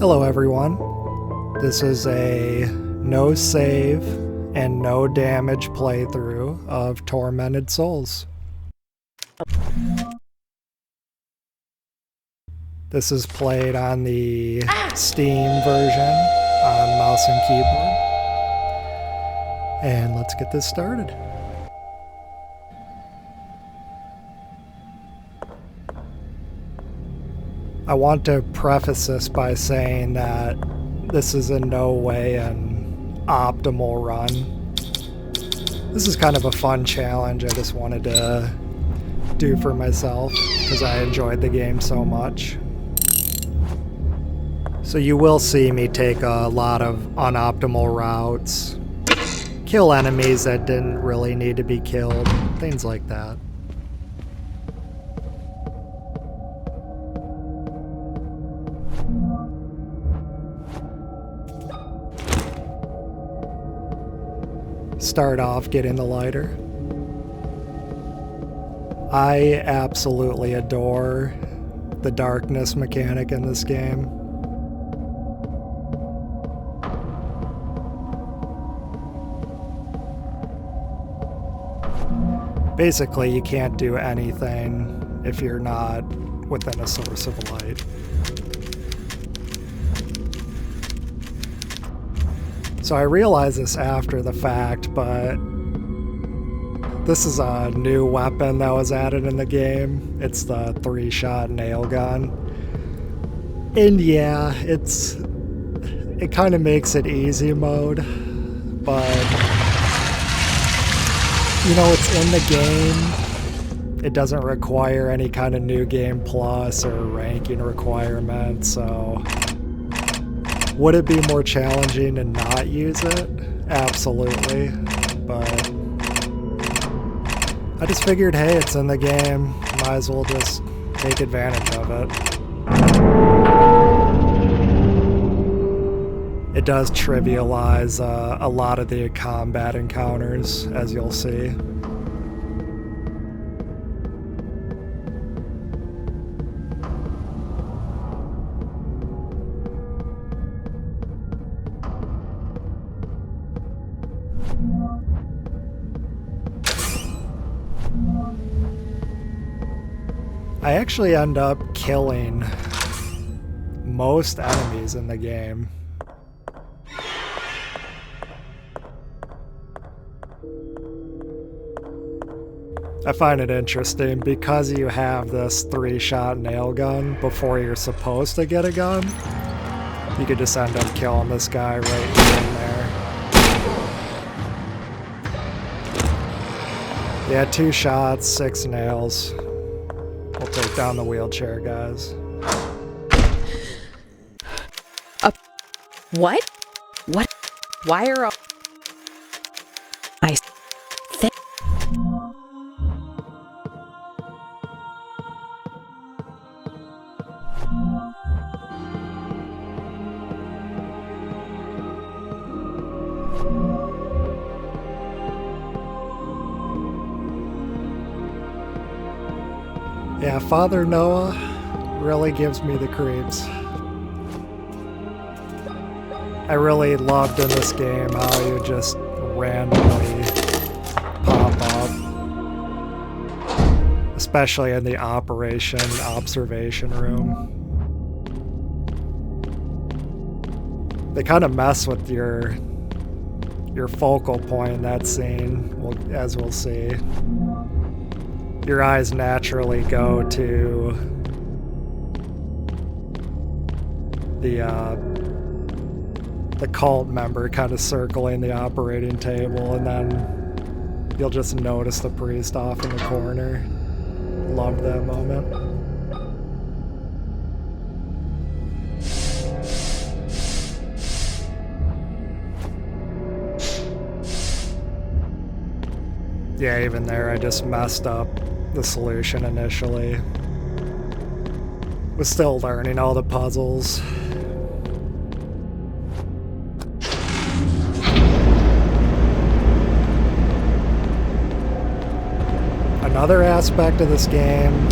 Hello everyone, this is a no save and no damage playthrough of Tormented Souls. This is played on the Steam version on mouse and keyboard. And let's get this started. I want to preface this by saying that this is in no way an optimal run. This is kind of a fun challenge I just wanted to do for myself because I enjoyed the game so much. So you will see me take a lot of unoptimal routes, kill enemies that didn't really need to be killed, things like that. Start off getting the lighter. I absolutely adore the darkness mechanic in this game. Basically, you can't do anything if you're not within a source of light. So I realized this after the fact, but this is a new weapon that was added in the game. It's the 3-shot nail gun. And yeah, it kind of makes it easy mode, but you know, it's in the game. It doesn't require any kind of new game plus or ranking requirements, so would it be more challenging to not use it? Absolutely, but I just figured, hey, it's in the game, might as well just take advantage of it. It does trivialize a lot of the combat encounters, as you'll see. I actually end up killing most enemies in the game. I find it interesting because you have this 3-shot nail gun before you're supposed to get a gun. You could just end up killing this guy right here and there. Yeah, 2 shots, 6 nails. We'll take down the wheelchair, guys. What? What? Why are all... I think... Yeah, Father Noah really gives me the creeps. I really loved in this game how you just randomly pop up. Especially in the operation observation room. They kind of mess with your focal point in that scene, as we'll see. Your eyes naturally go to the cult member kind of circling the operating table, and then you'll just notice the priest off in the corner. Loved that moment. Yeah, even there I just messed up the solution initially. Was still learning all the puzzles. Another aspect of this game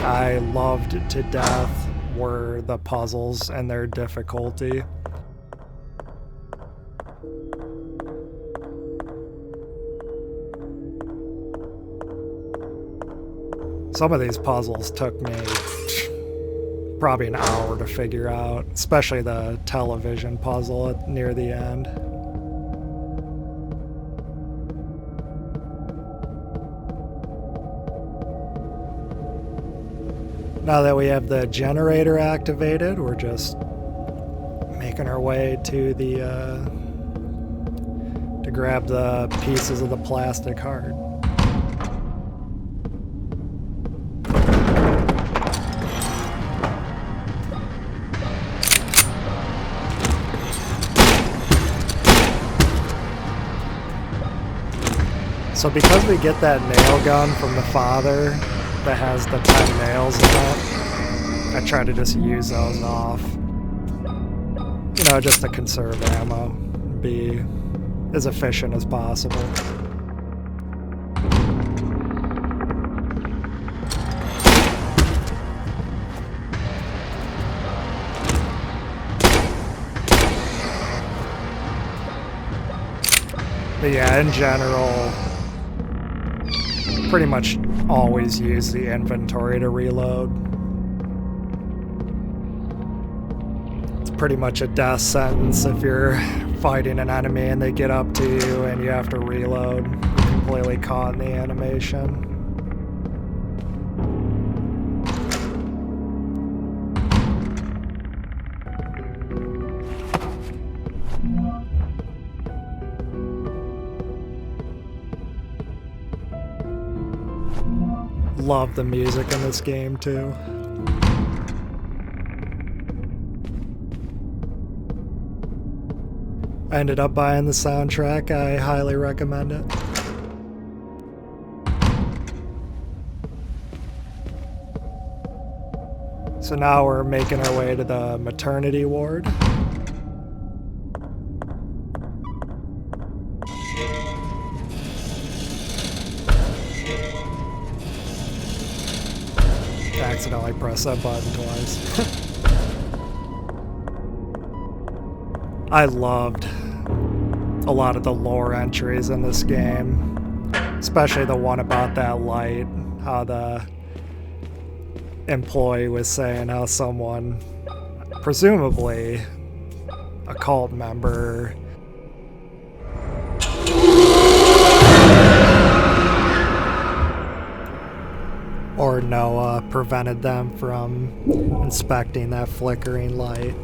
I loved to death were the puzzles and their difficulty. Some of these puzzles took me probably an hour to figure out, especially the television puzzle near the end. Now that we have the generator activated, we're just making our way to the to grab the pieces of the plastic heart. So because we get that nail gun from the father that has the 10 nails in it, I try to just use those off. You know, just to conserve ammo, be as efficient as possible. But yeah, in general, pretty much always use the inventory to reload. It's pretty much a death sentence if you're fighting an enemy and they get up to you and you have to reload. You're completely caught in the animation. Love the music in this game too. I ended up buying the soundtrack. I highly recommend it. So now we're making our way to the maternity ward. Accidentally pressed that button twice. I loved a lot of the lore entries in this game, especially the one about that light, how the employee was saying how someone, presumably a cult member, or Noah prevented them from inspecting that flickering light.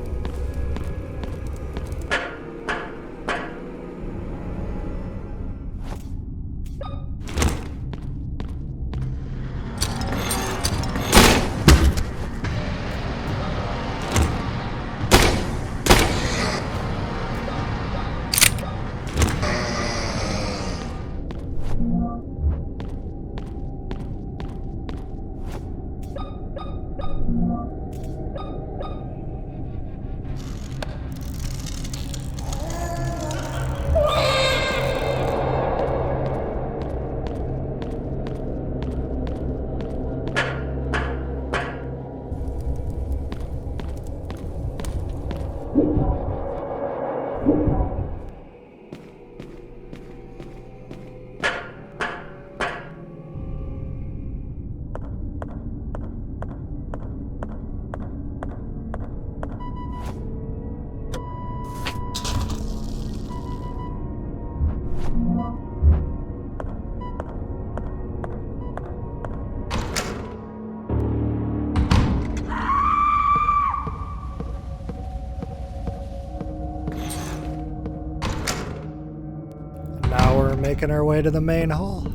Making our way to the main hall.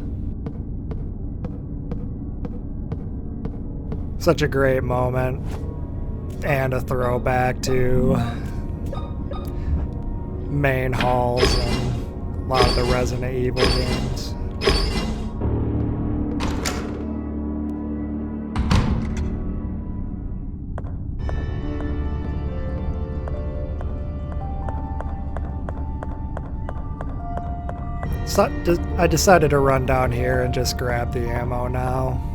Such a great moment, and a throwback to main halls and a lot of the Resident Evil games. So I decided to run down here and just grab the ammo now.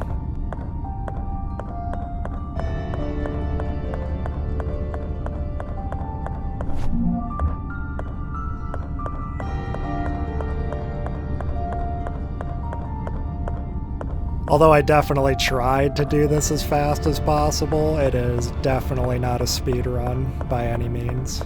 Although I definitely tried to do this as fast as possible, it is definitely not a speed run by any means.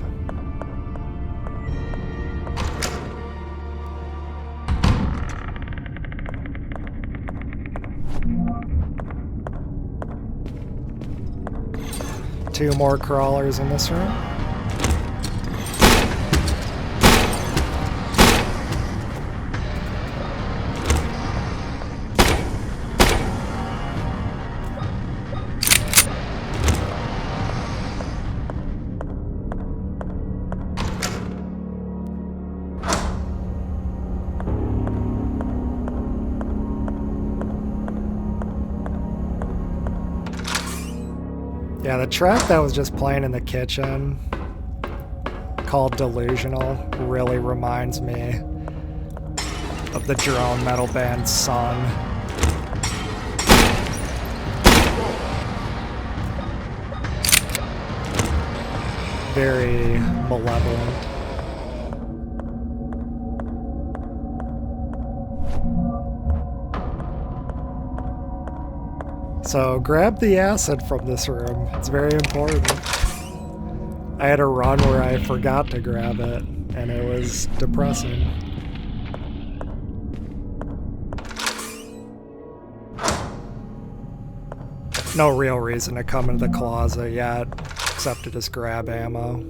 Two more crawlers in this room. Yeah, the track that was just playing in the kitchen, called Delusional, really reminds me of the drone metal band Sun. Very malevolent. So grab the acid from this room. It's very important. I had a run where I forgot to grab it, and it was depressing. No real reason to come into the closet yet, except to just grab ammo.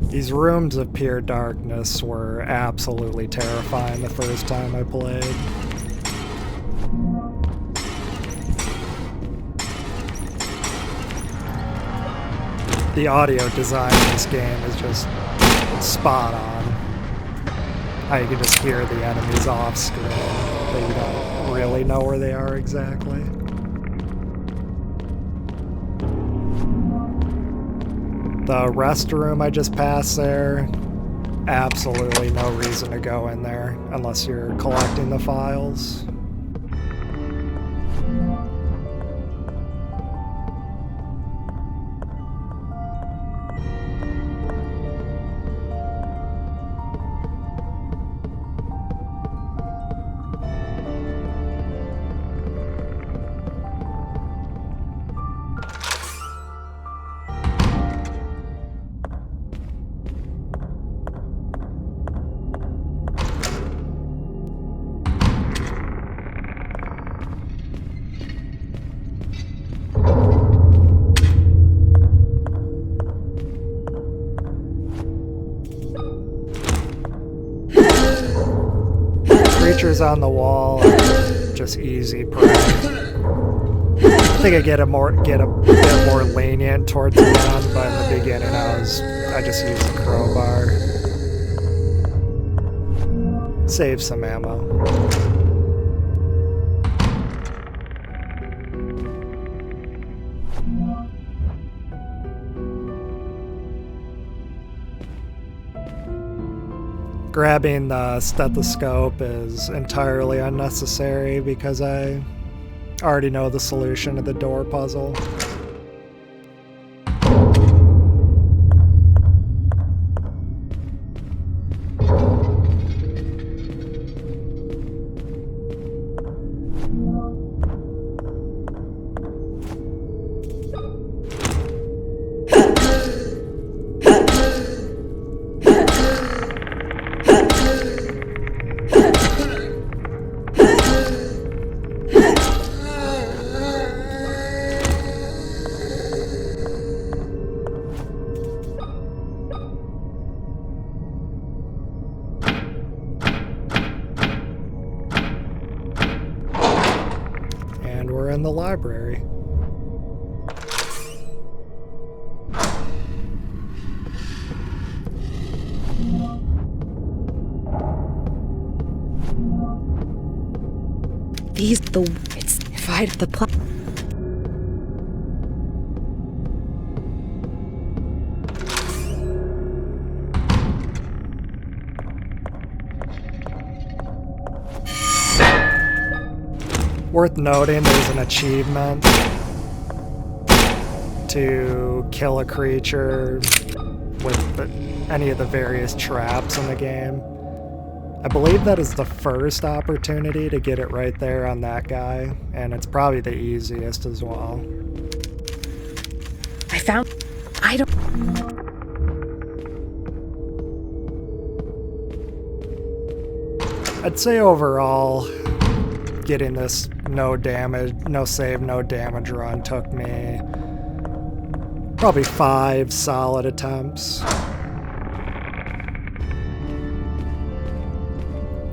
These rooms of pure darkness were absolutely terrifying the first time I played. The audio design in this game is just spot on. How you can just hear the enemies off screen, but you don't really know where they are exactly. The restroom I just passed there, absolutely no reason to go in there unless you're collecting the files. Creatures on the wall are just easy prey. I think I get a bit more lenient towards the end, but in the beginning I just used the crowbar. Save some ammo. Grabbing the stethoscope is entirely unnecessary because I already know the solution to the door puzzle. And we're in the library. If I had the plot. Worth noting, there's an achievement to kill a creature with any of the various traps in the game. I believe that is the first opportunity to get it right there on that guy, and it's probably the easiest as well. I found... I don't... I'd say overall, getting this no save, no damage run took me probably 5 solid attempts.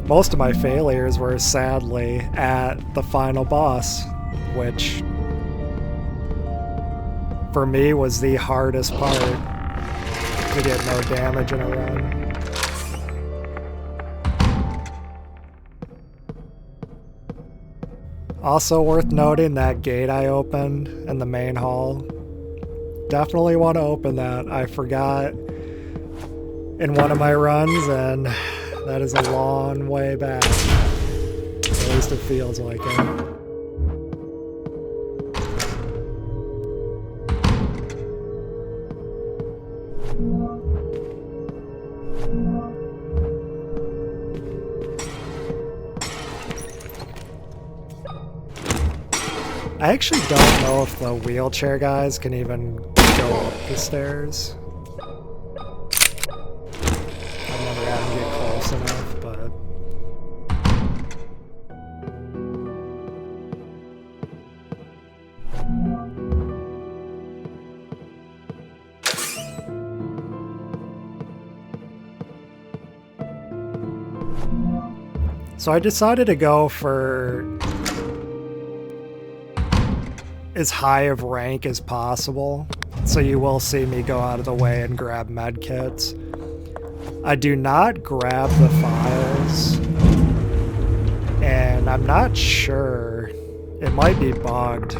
Most of my failures were sadly at the final boss, which for me was the hardest part, to get no damage in a run. Also worth noting, that gate I opened in the main hall. Definitely want to open that. I forgot in one of my runs, and that is a long way back. At least it feels like it. I actually don't know if the wheelchair guys can even go up the stairs. I've never had them get close enough, but... So I decided to go for as high of rank as possible, so you will see me go out of the way and grab medkits. I do not grab the files, and I'm not sure, it might be bugged,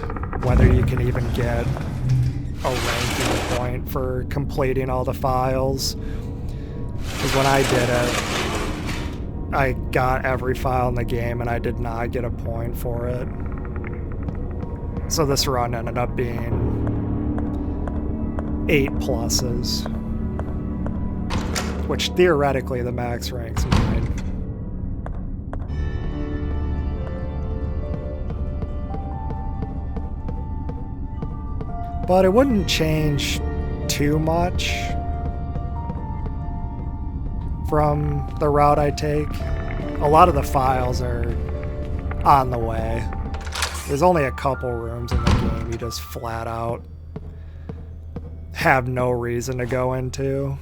whether you can even get a ranking point for completing all the files. Because when I did it, I got every file in the game and I did not get a point for it. So this run ended up being 8 pluses, which theoretically the max rank's 9. But it wouldn't change too much from the route I take. A lot of the files are on the way. There's only a couple rooms in the game you just flat out have no reason to go into.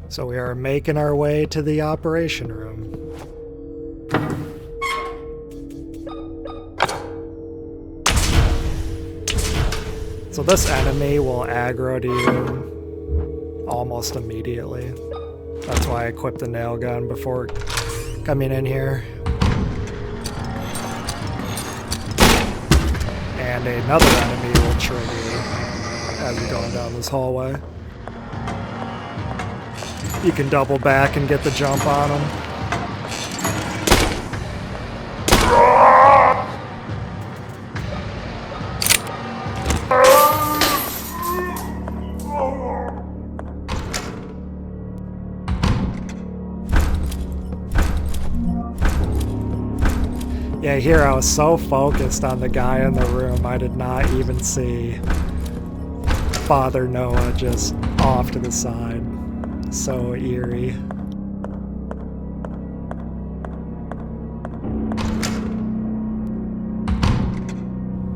So we are making our way to the operation room. So this enemy will aggro to you almost immediately. That's why I equipped the nail gun before coming in here. And another enemy will trigger you as you're going down this hallway. You can double back and get the jump on them. Yeah, here I was so focused on the guy in the room, I did not even see Father Noah just off to the side. So eerie.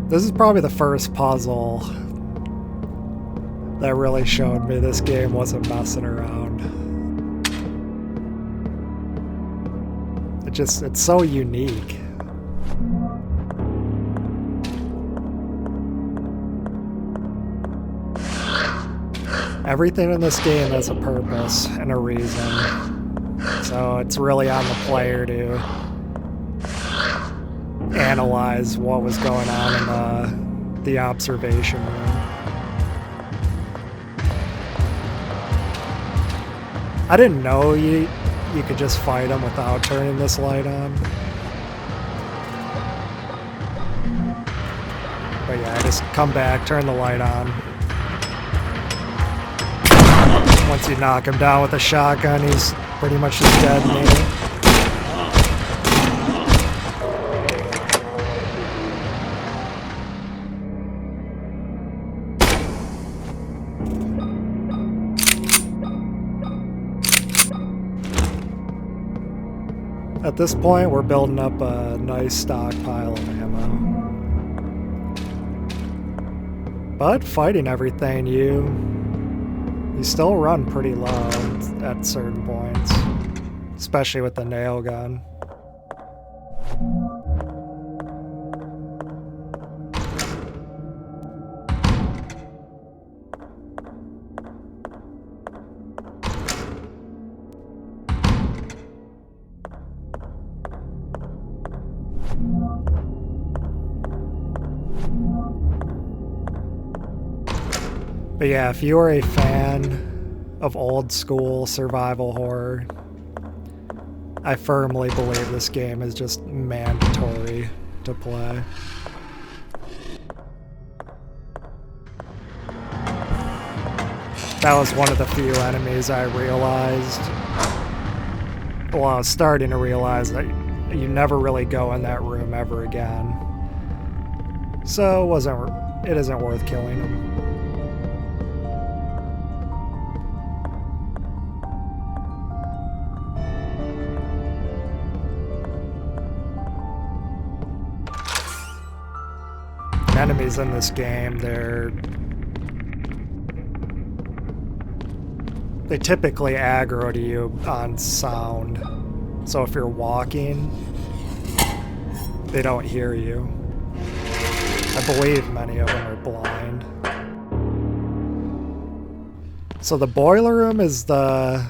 This is probably the first puzzle that really showed me this game wasn't messing around. It's so unique. Everything in this game has a purpose and a reason. So it's really on the player to analyze what was going on in the observation room. I didn't know you could just fight them without turning this light on. But yeah, just come back, turn the light on. Once you knock him down with a shotgun, he's pretty much just dead me. At this point, we're building up a nice stockpile of ammo. But fighting everything, you still run pretty low at certain points, especially with the nail gun. But yeah, if you are a fan of old school survival horror, I firmly believe this game is just mandatory to play. That was one of the few enemies I realized. Well, I was starting to realize that you never really go in that room ever again. So it isn't worth killing him. Enemies in this game, they typically aggro to you on sound. So if you're walking, they don't hear you. I believe many of them are blind. So the boiler room is I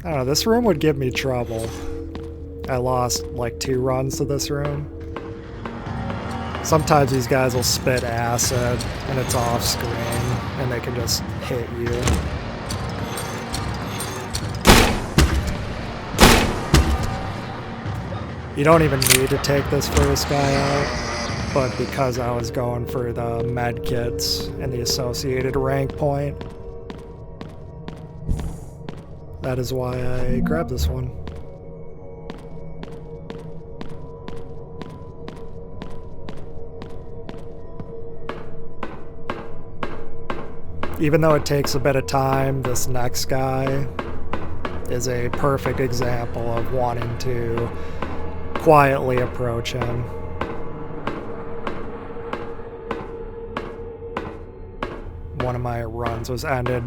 don't know, this room would give me trouble. I lost like 2 runs to this room. Sometimes these guys will spit acid and it's off screen and they can just hit you. You don't even need to take this first guy out, but because I was going for the med kits and the associated rank point, that is why I grabbed this one. Even though it takes a bit of time, this next guy is a perfect example of wanting to quietly approach him. One of my runs was ended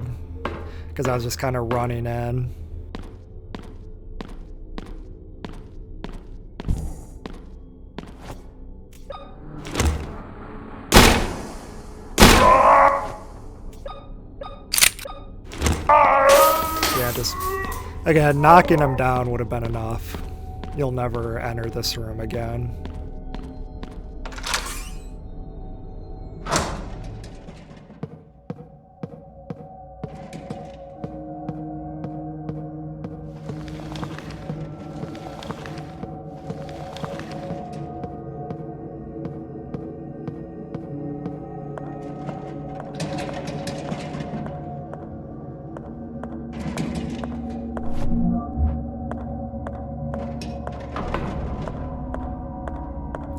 because I was just kind of running in. Again, knocking him down would have been enough. You'll never enter this room again.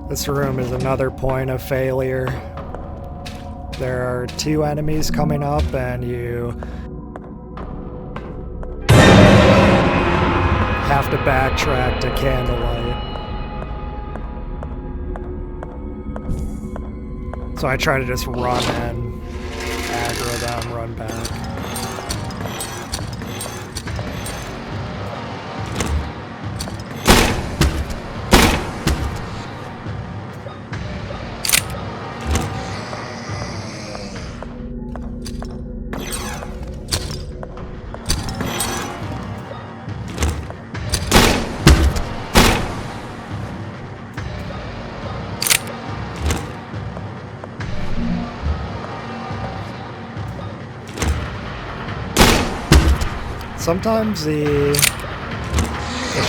This room is another point of failure. There are 2 enemies coming up and you have to backtrack to candlelight. So I try to just run in, aggro them, run back. Sometimes the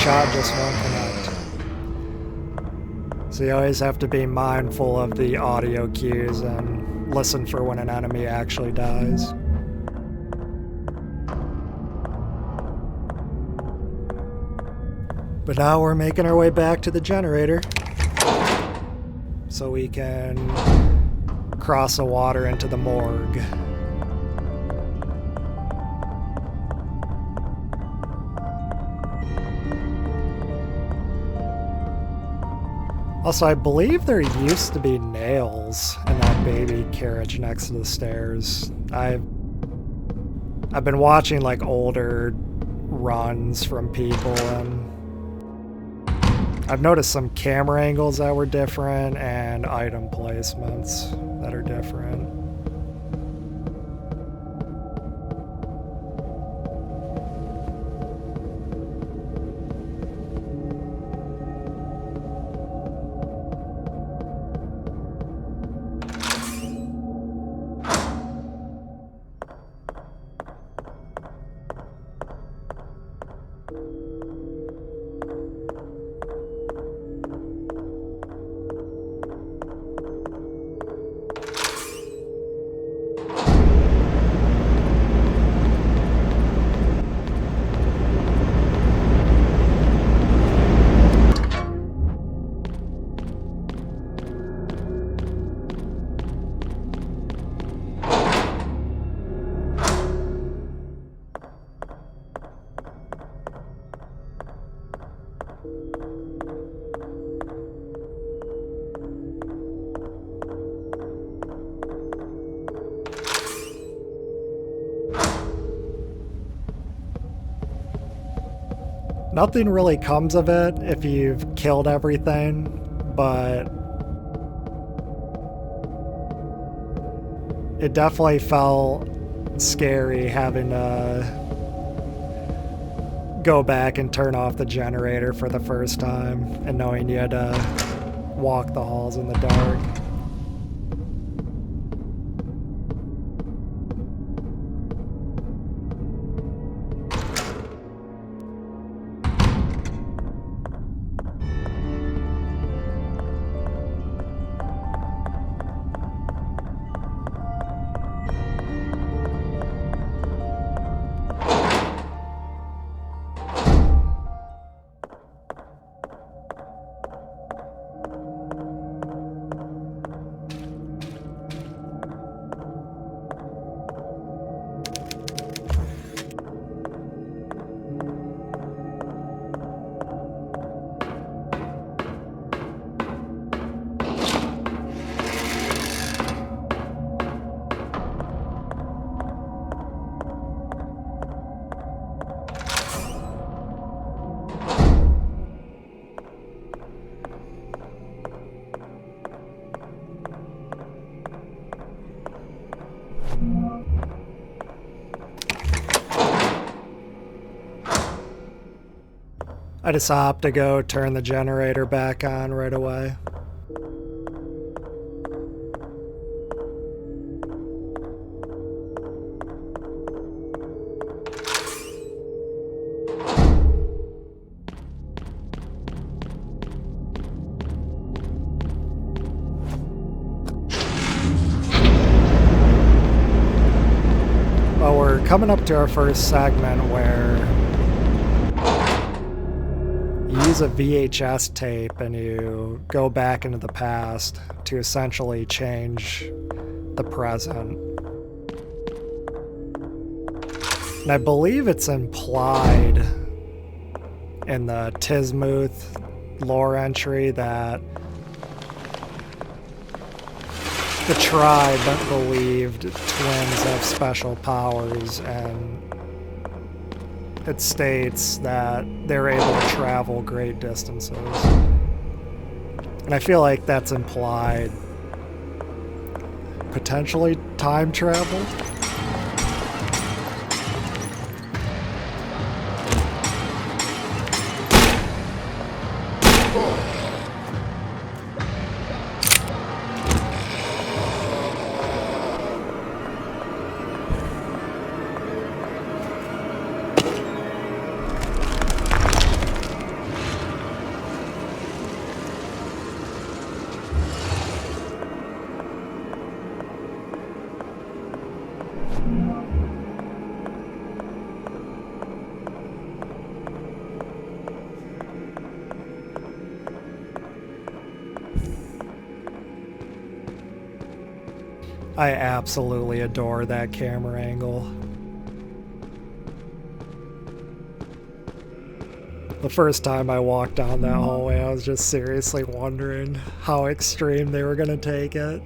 shot just won't connect. So you always have to be mindful of the audio cues and listen for when an enemy actually dies. But now we're making our way back to the generator so we can cross the water into the morgue. Also, I believe there used to be nails in that baby carriage next to the stairs. I've been watching like older runs from people, and I've noticed some camera angles that were different and item placements that are different. Nothing really comes of it if you've killed everything, but it definitely felt scary having to go back and turn off the generator for the first time and knowing you had to walk the halls in the dark. I just opt to go turn the generator back on right away. Well, we're coming up to our first segment where You use a VHS tape and you go back into the past to essentially change the present. And I believe it's implied in the Tismuth lore entry that the tribe believed twins have special powers, and it states that they're able to travel great distances. And I feel like that's implied potentially time travel. I absolutely adore that camera angle. The first time I walked down that hallway, I was just seriously wondering how extreme they were gonna take it.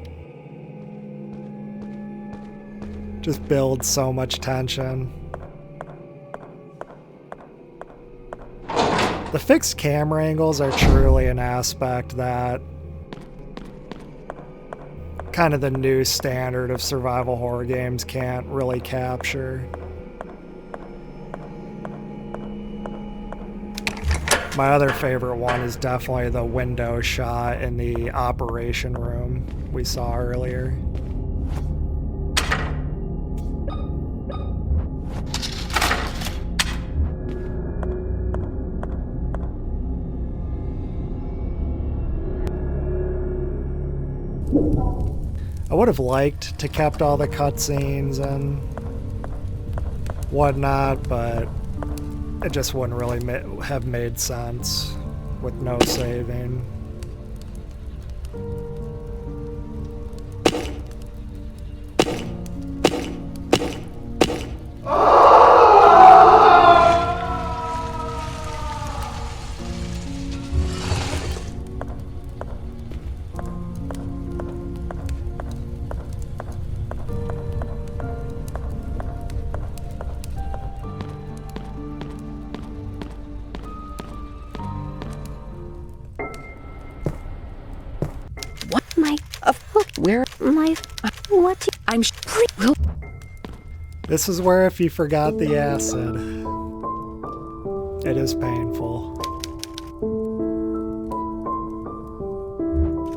Just build so much tension. The fixed camera angles are truly an aspect that kind of the new standard of survival horror games can't really capture. My other favorite one is definitely the window shot in the operation room we saw earlier. I would have liked to kept all the cutscenes and whatnot, but it just wouldn't really have made sense with no saving. This is where if you forgot the acid, it is painful.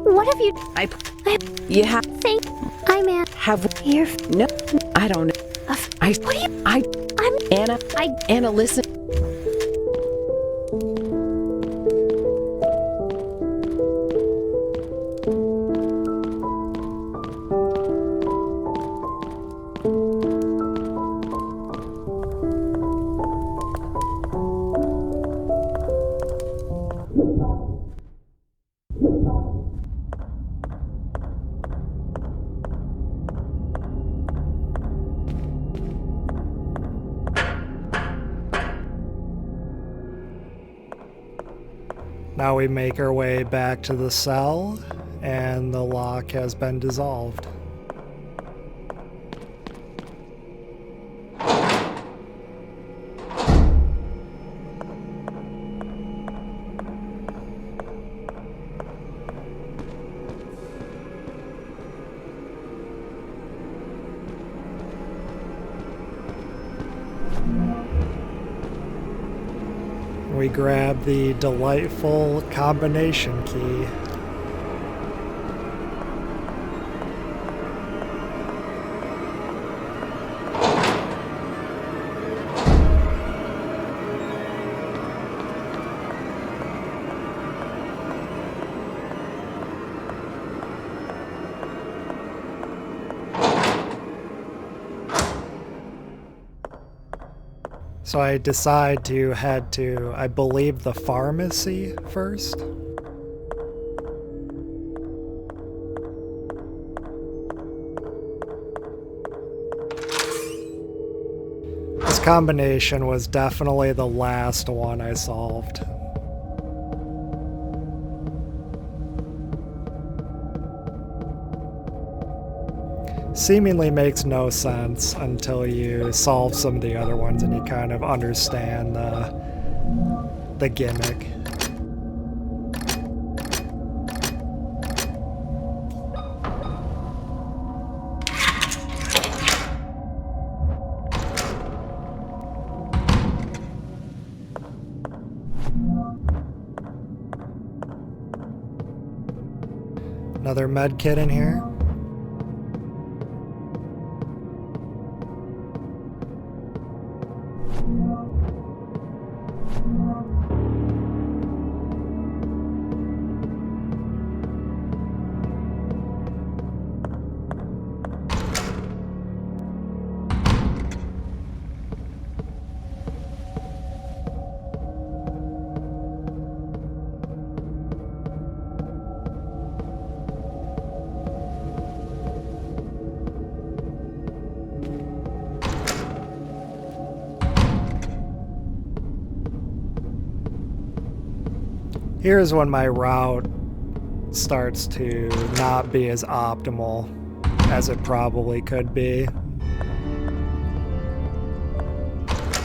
What have you... You have... Think... I'm Anna. Have... Here... No, I don't know. What do you... I'm... Anna, Anna, listen. Now we make our way back to the cell, and the lock has been dissolved. We grab the delightful combination key. So I decide to head to, I believe, the pharmacy first. This combination was definitely the last one I solved. Seemingly makes no sense until you solve some of the other ones and you kind of understand the gimmick. Another med kit in here. Here's when my route starts to not be as optimal as it probably could be.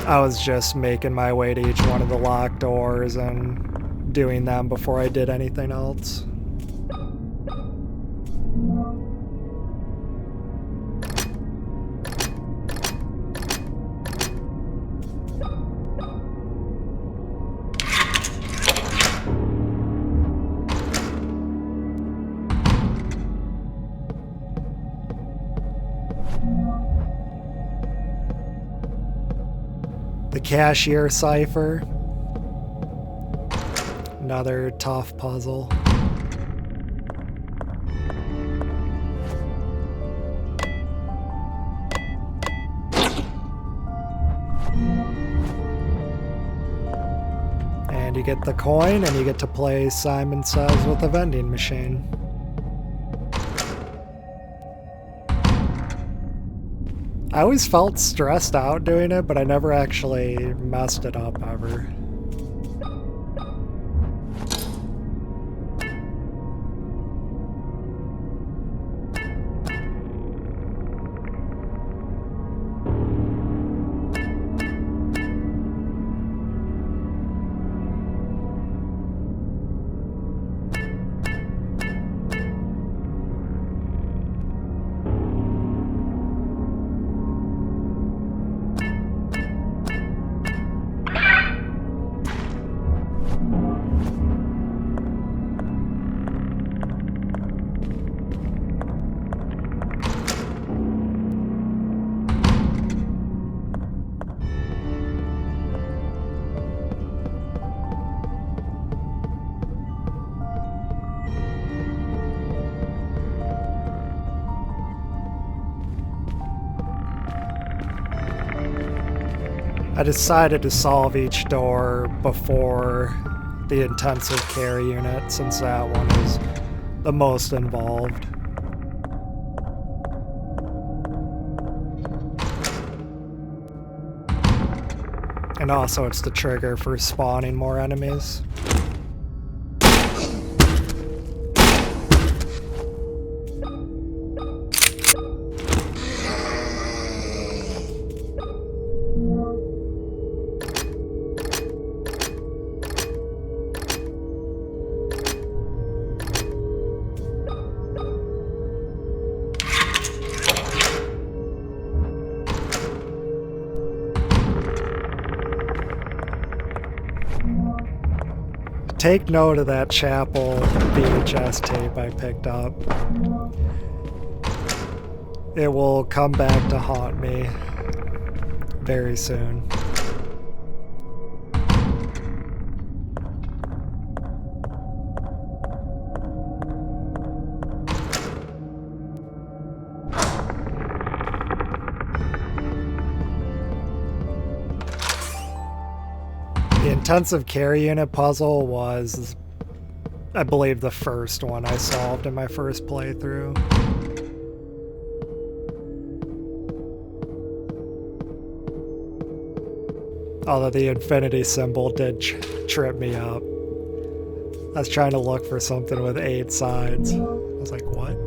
I was just making my way to each one of the locked doors and doing them before I did anything else. The Cashier Cipher. Another tough puzzle. And you get the coin and you get to play Simon Says with a vending machine. I always felt stressed out doing it, but I never actually messed it up ever. I decided to solve each door before the intensive care unit, since that one is the most involved. And also it's the trigger for spawning more enemies. Take note of that chapel VHS tape I picked up. It will come back to haunt me very soon. intensive care unit puzzle was, I believe, the first one I solved in my first playthrough. Although the infinity symbol did trip me up. I was trying to look for something with 8 sides. I was like, what?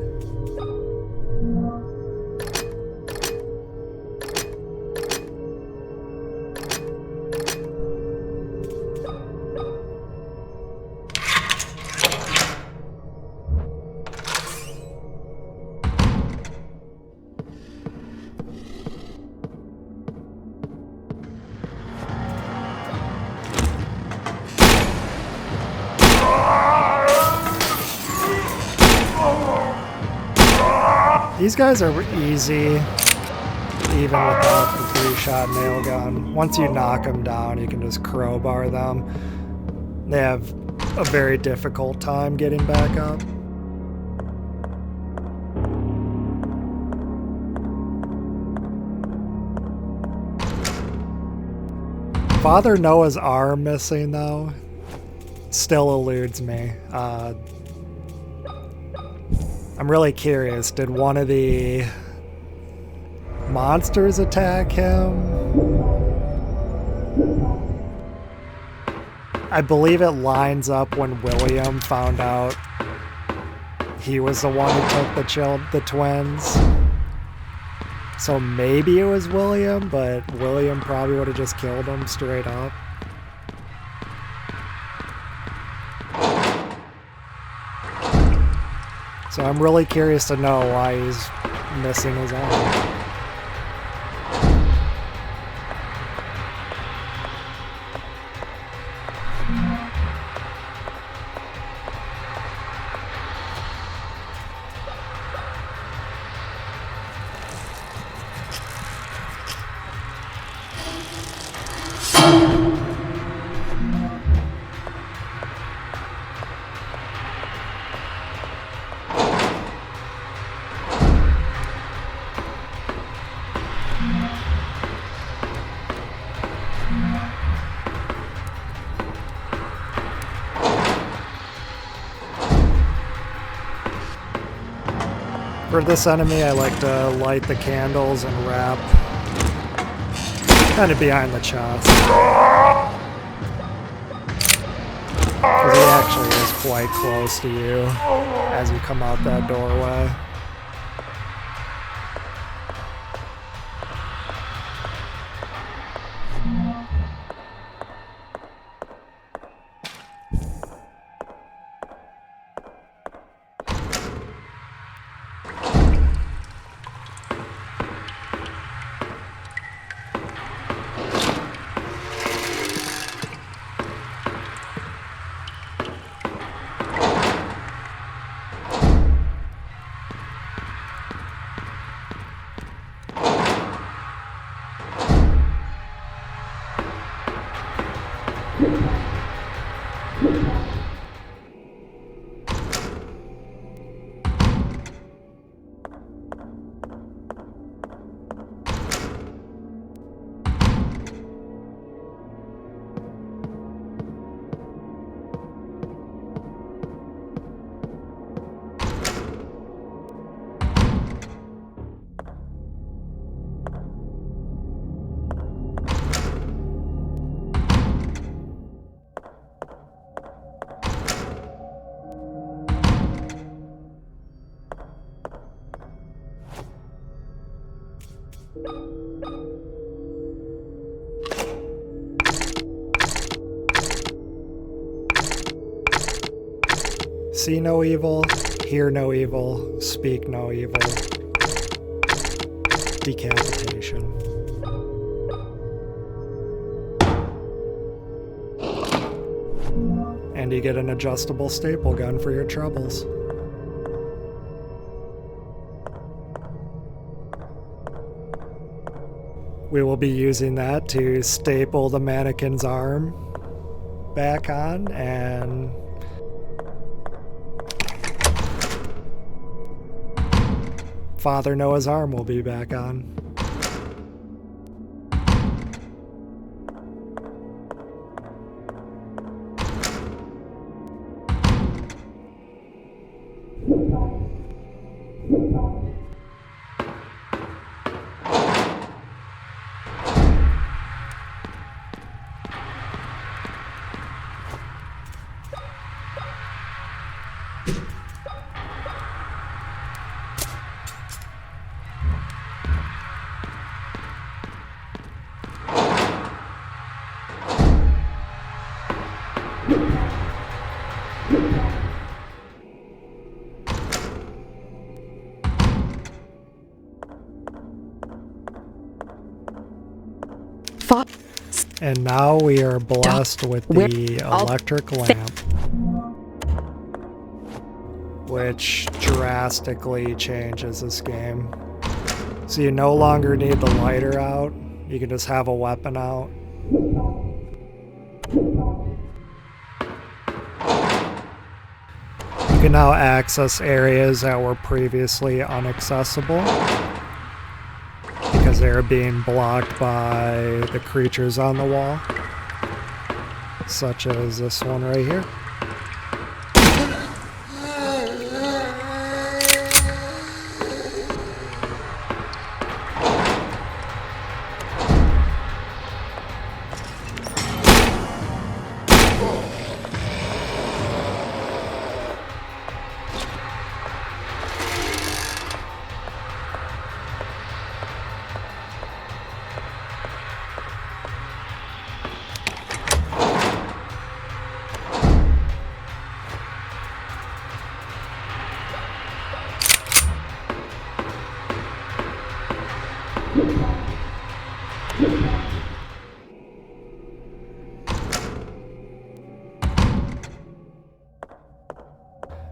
These guys are easy, even without the 3-shot nail gun. Once you knock them down, you can just crowbar them. They have a very difficult time getting back up. Father Noah's arm missing, though, still eludes me. I'm really curious, did one of the monsters attack him? I believe it lines up when William found out he was the one who took the twins. So maybe it was William, but William probably would have just killed him straight up. So I'm really curious to know why he's missing his arm. For this enemy, I like to light the candles and wrap kind of behind the chest. Because he actually is quite close to you as you come out that doorway. See no evil, hear no evil, speak no evil. Decapitation. And you get an adjustable staple gun for your troubles. We will be using that to staple the mannequin's arm back on, and Father Noah's arm will be back on. And now we are blessed with the electric lamp, which drastically changes this game. So you no longer need the lighter out, you can just have a weapon out. You can now access areas that were previously inaccessible because they are being blocked by the creatures on the wall, such as this one right here.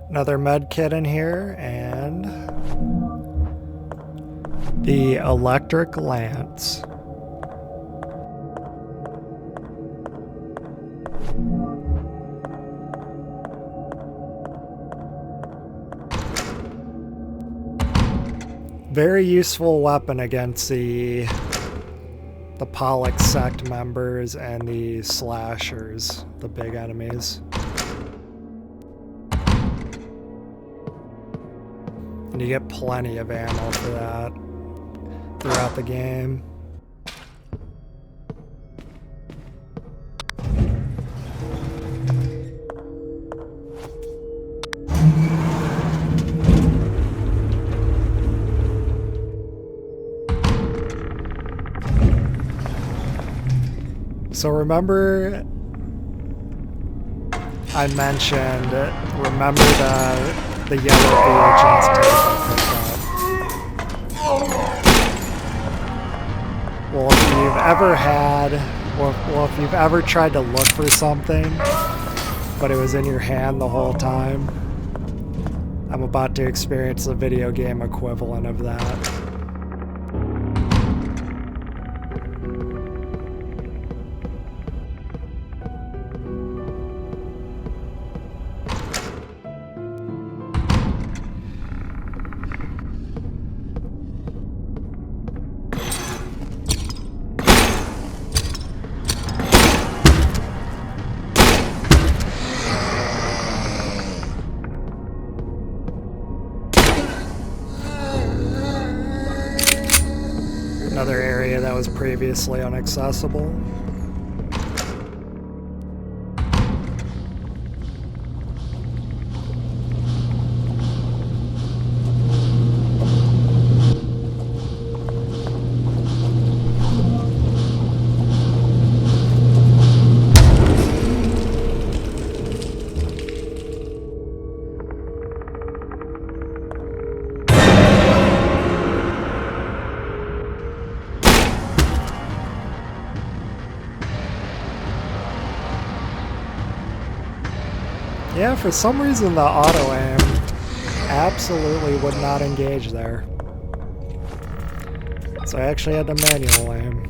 Another med kit in here, and the electric lance. Very useful weapon against the Pollock sect members and the slashers, the big enemies. And you get plenty of ammo for that throughout the game. So remember, I mentioned, remember the yellow VHS tape I picked up. Well, if you've ever had, well, if you've ever tried to look for something, but it was in your hand the whole time, I'm about to experience the video game equivalent of that. Another area that was previously inaccessible. Yeah, for some reason the auto aim absolutely would not engage there. So I actually had to manual aim.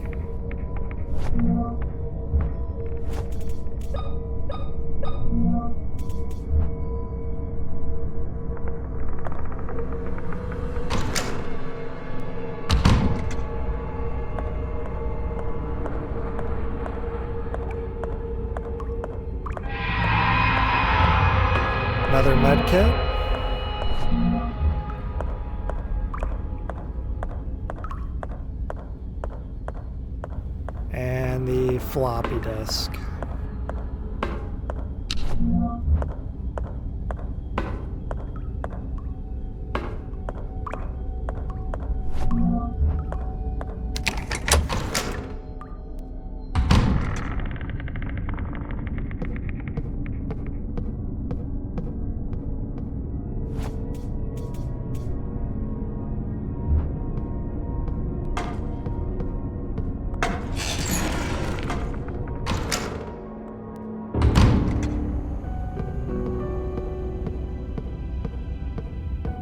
Another med kit. And the floppy disk.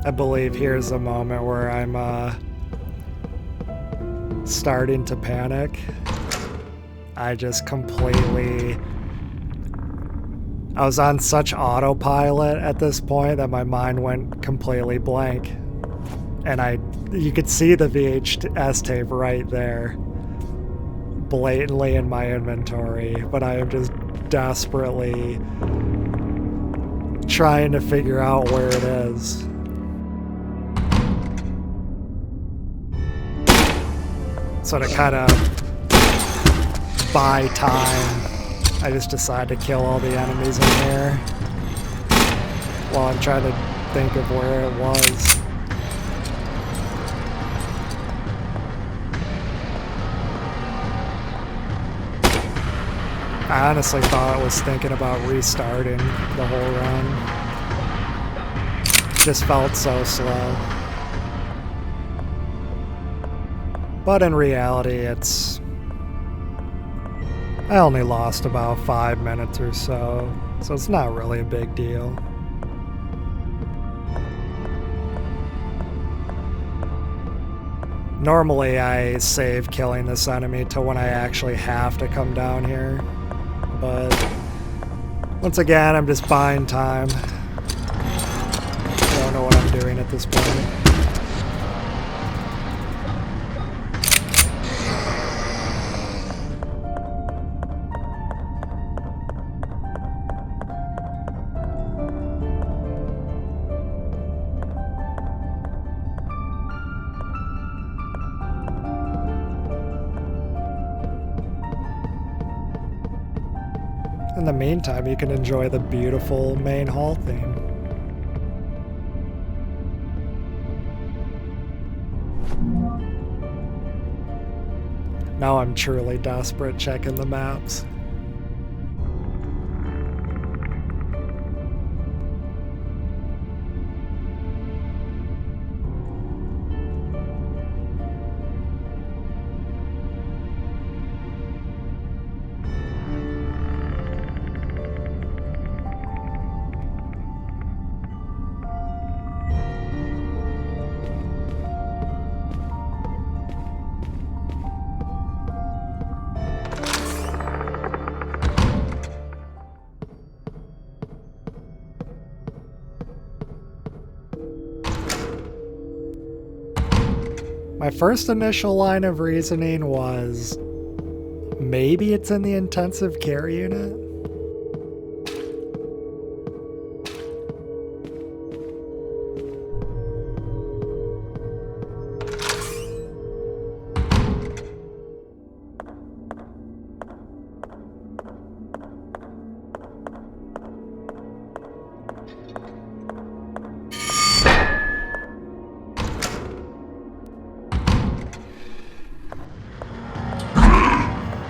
I believe here's the moment where I'm starting to panic. I just completely... I was on such autopilot at this point that my mind went completely blank. And you could see the VHS tape right there, blatantly in my inventory, but I am just desperately trying to figure out where it is. So to kind of buy time, I just decide to kill all the enemies in here while I'm trying to think of where it was. I honestly thought I was thinking about restarting the whole run. Just felt so slow. But in reality, I only lost about 5 minutes or so it's not really a big deal. Normally, I save killing this enemy till when I actually have to come down here, but once again, I'm just buying time. Don't know what I'm doing at this point. In the meantime, you can enjoy the beautiful main hall theme. Now I'm truly desperate checking the maps. My first initial line of reasoning was, maybe it's in the intensive care unit?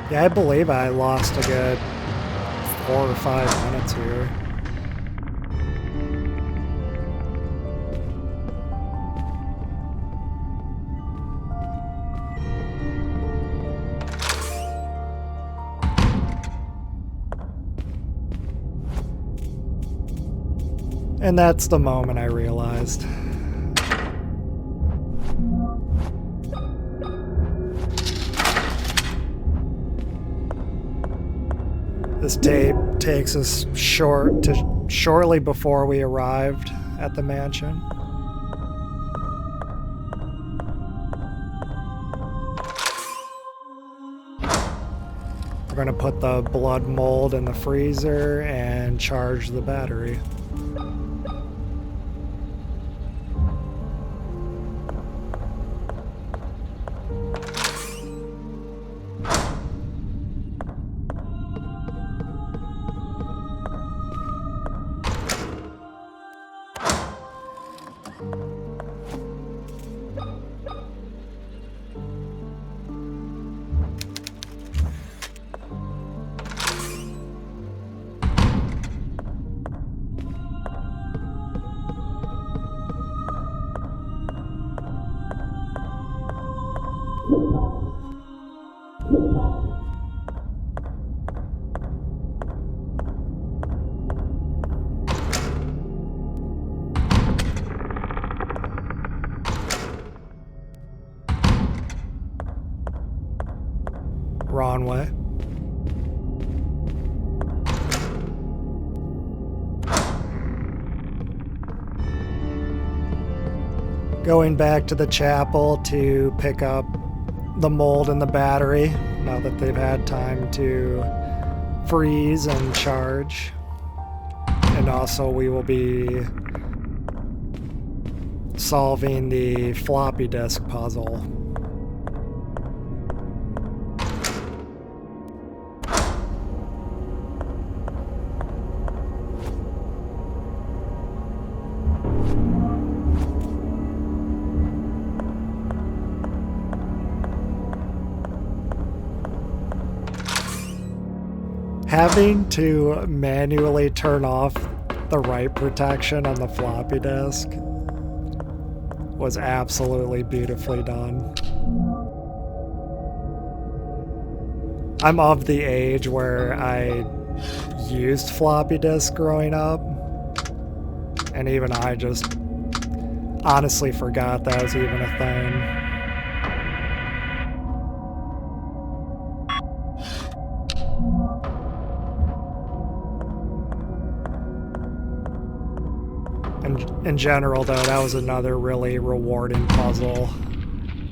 Yeah, I believe I lost a good 4 or 5 minutes here. And that's the moment I realized. This tape takes us shortly before we arrived at the mansion. We're going to put the blood mold in the freezer and charge the battery. Wrong way. Going back to the chapel to pick up the mold and the battery, now that they've had time to freeze and charge. And also we will be solving the floppy disk puzzle. Having to manually turn off the write protection on the floppy disk was absolutely beautifully done. I'm of the age where I used floppy disk growing up, and even I just honestly forgot that was even a thing. In general, though, that was another really rewarding puzzle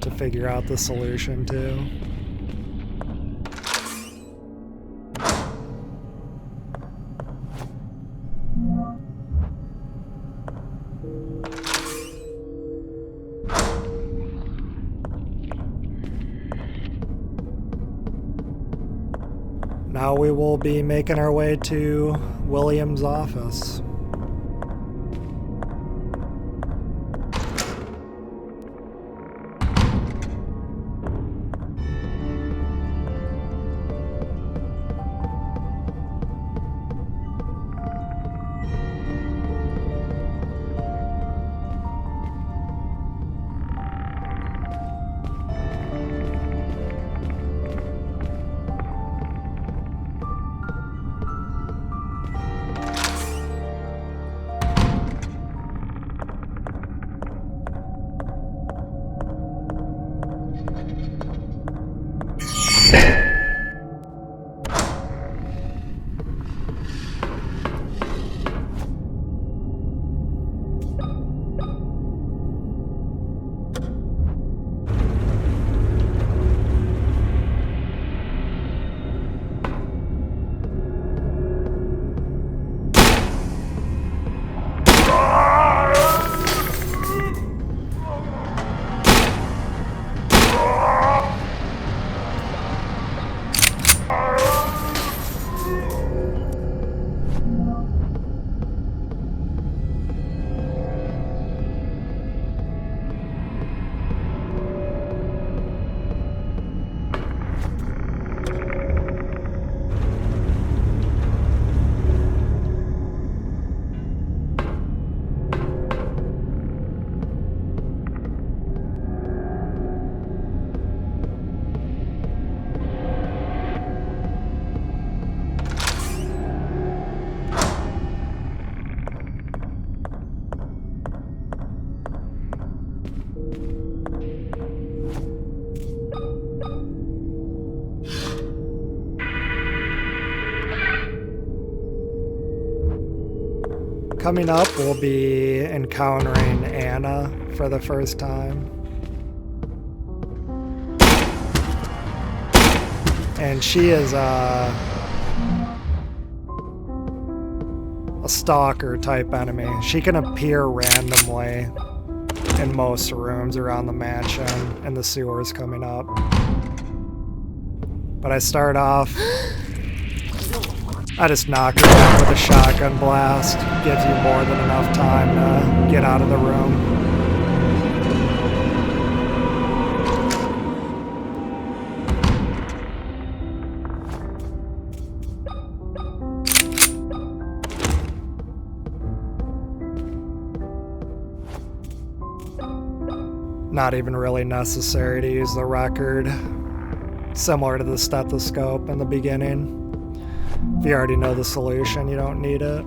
to figure out the solution to. Now we will be making our way to William's office. Coming up, we'll be encountering Anna for the first time. And she is a stalker type enemy. She can appear randomly in most rooms around the mansion and the sewers coming up. But I start off, I just knock her down with a shotgun blast. Gives you more than enough time to get out of the room. Not even really necessary to use the record. Similar to the stethoscope in the beginning. If you already know the solution, you don't need it.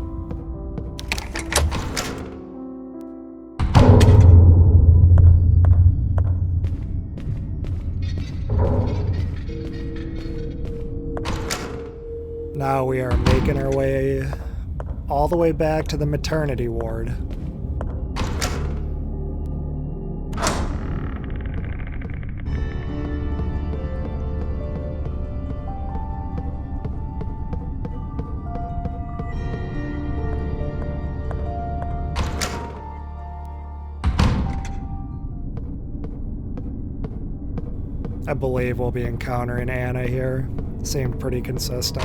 Now we are making our way all the way back to the maternity ward. I believe we'll be encountering Anna here. Seemed pretty consistent.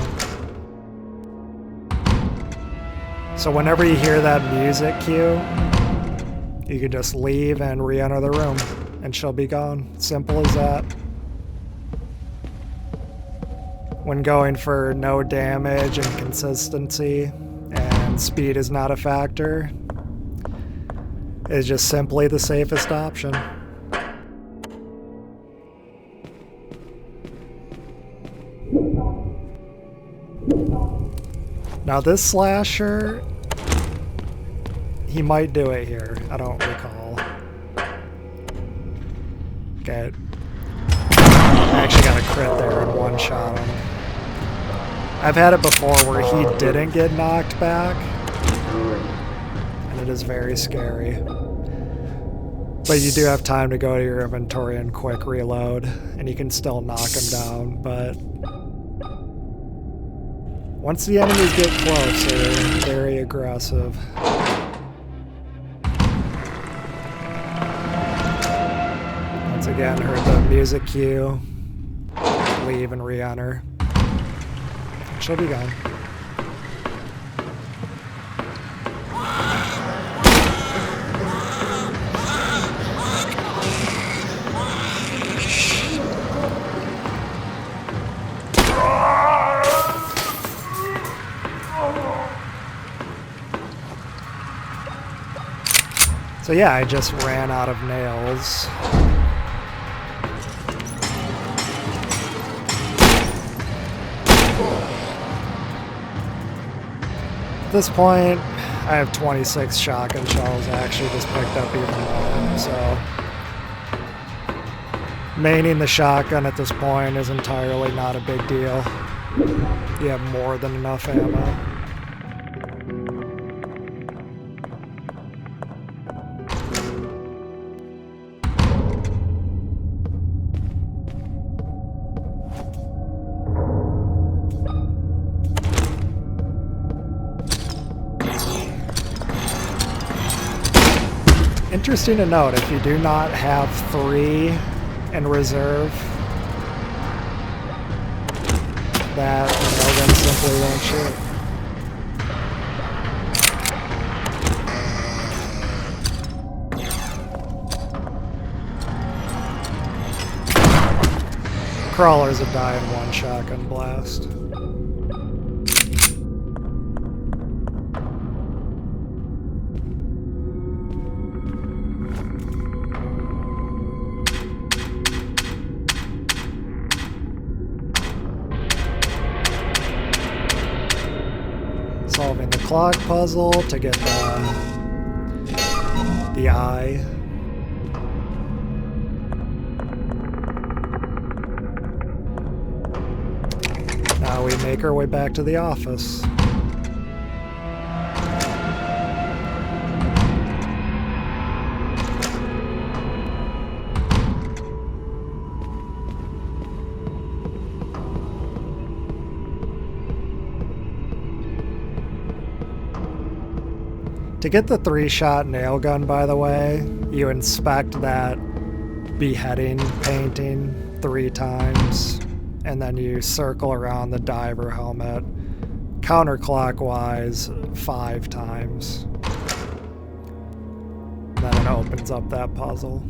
So whenever you hear that music cue, you can just leave and re-enter the room, and she'll be gone. Simple as that. When going for no damage and consistency, and speed is not a factor, it's just simply the safest option. Now this slasher, he might do it here. I don't recall. Okay. I actually got a crit there and one shot him. I've had it before where he didn't get knocked back, and it is very scary. But you do have time to go to your inventory and quick reload, and you can still knock him down, but once the enemies get close, they're very aggressive. Once again, heard the music cue. Leave and re-enter. She'll be gone. So yeah, I just ran out of nails. At this point, I have 26 shotgun shells. I actually just picked up even more, so maining the shotgun at this point is entirely not a big deal. You have more than enough ammo. Interesting to note, if you do not have 3 in reserve, that railgun simply won't shoot. Crawlers would die in one shotgun blast. Solving the clock puzzle to get the eye. Now we make our way back to the office. To get the 3-shot nail gun, by the way, you inspect that beheading painting 3 times, and then you circle around the diver helmet counterclockwise 5 times. Then it opens up that puzzle.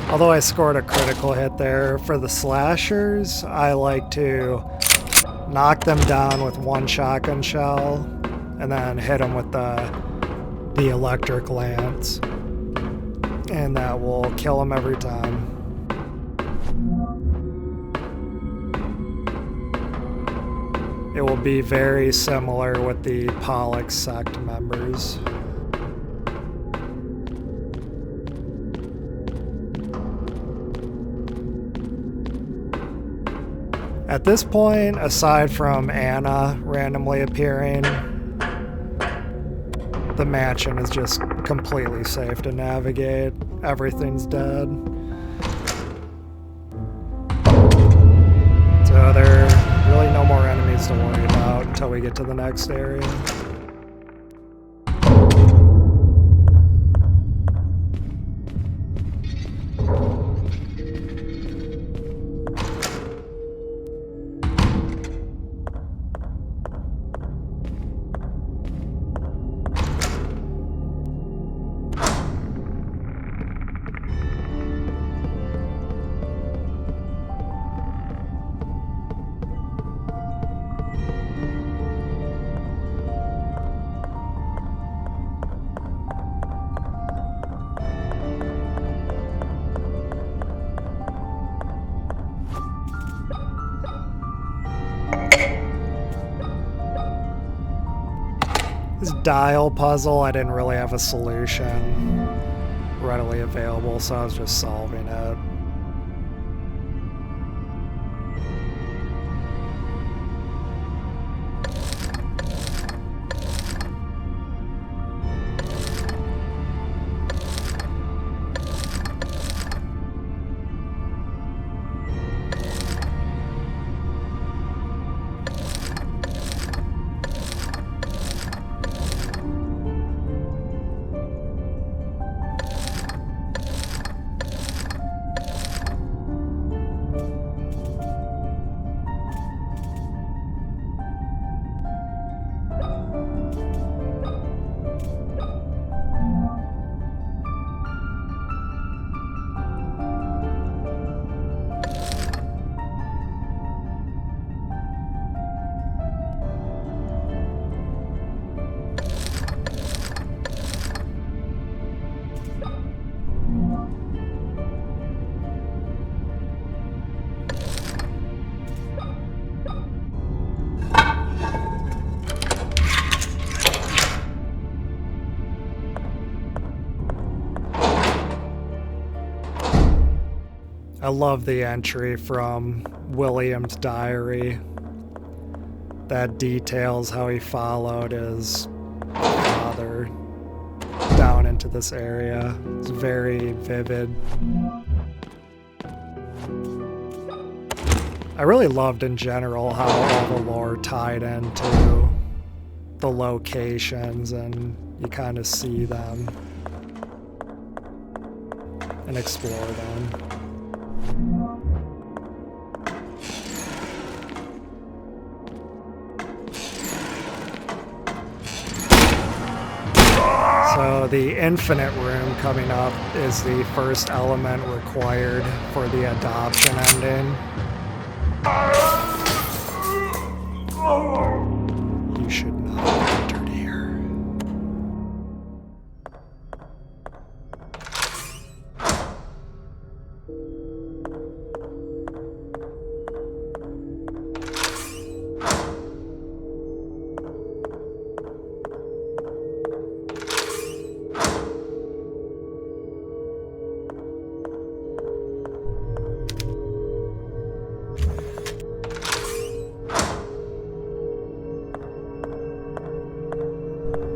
Although I scored a critical hit there, for the slashers, I like to knock them down with one shotgun shell and then hit them with the electric lance. And that will kill them every time. It will be very similar with the Pollock sect members. At this point, aside from Anna randomly appearing, the mansion is just completely safe to navigate. Everything's dead. So there are really no more enemies to worry about until we get to the next area. This dial puzzle, I didn't really have a solution readily available, so I was just solving it. I love the entry from William's diary that details how he followed his father down into this area. It's very vivid. I really loved in general how all the lore tied into the locations and you kind of see them and explore them. So the infinite room coming up is the first element required for the adoption ending. You should not have entered here.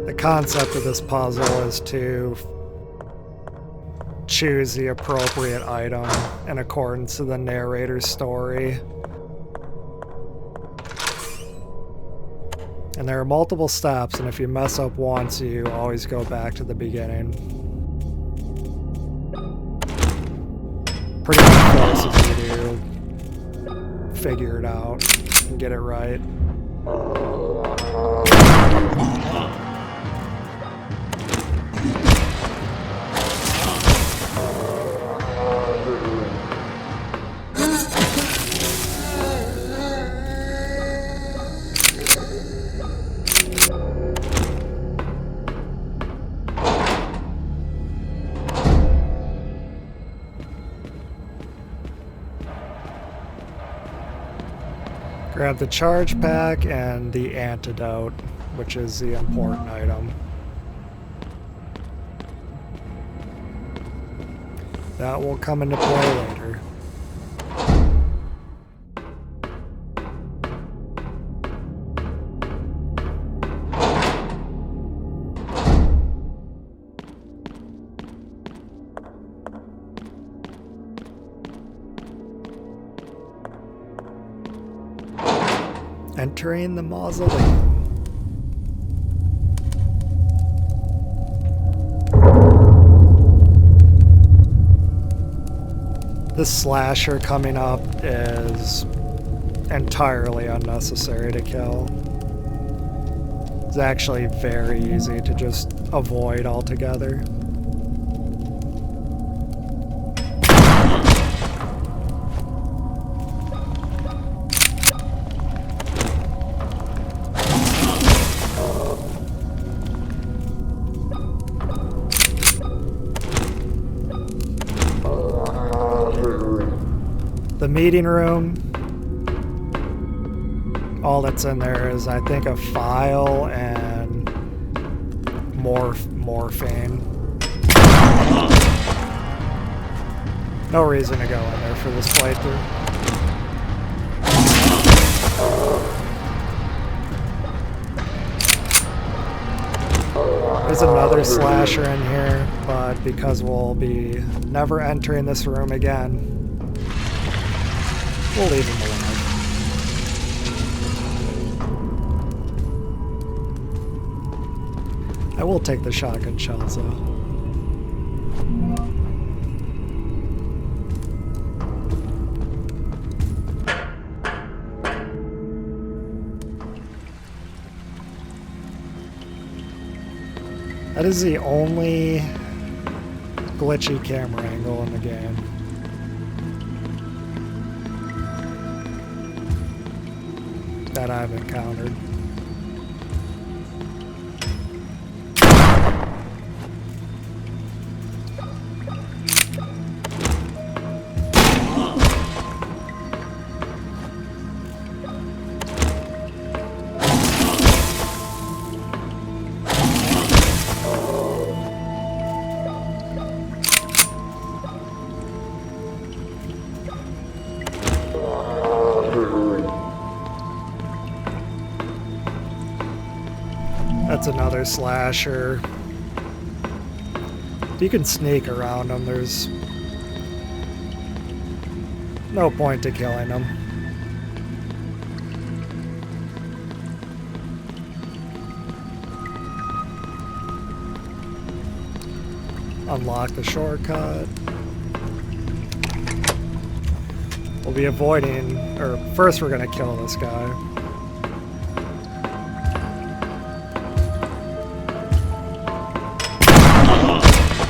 The concept of this puzzle is to choose the appropriate item in accordance to the narrator's story. And there are multiple steps, and if you mess up once, you always go back to the beginning. Pretty much forces you to figure it out and get it right. Grab the charge pack and the antidote, which is the important item. That will come into play later. Entering the Mausoleum. This slasher coming up is entirely unnecessary to kill. It's actually very easy to just avoid altogether. The meeting room, all that's in there is, I think, a file and morphine. No reason to go in there for this playthrough. There's another slasher in here, but because we'll be never entering this room again, we'll leave him alive. I will take the shotgun shells though. That is the only glitchy camera angle in the game. That I've encountered. That's another slasher. You can sneak around them. There's no point to killing them. Unlock the shortcut. We'll be avoiding, or first we're gonna kill this guy.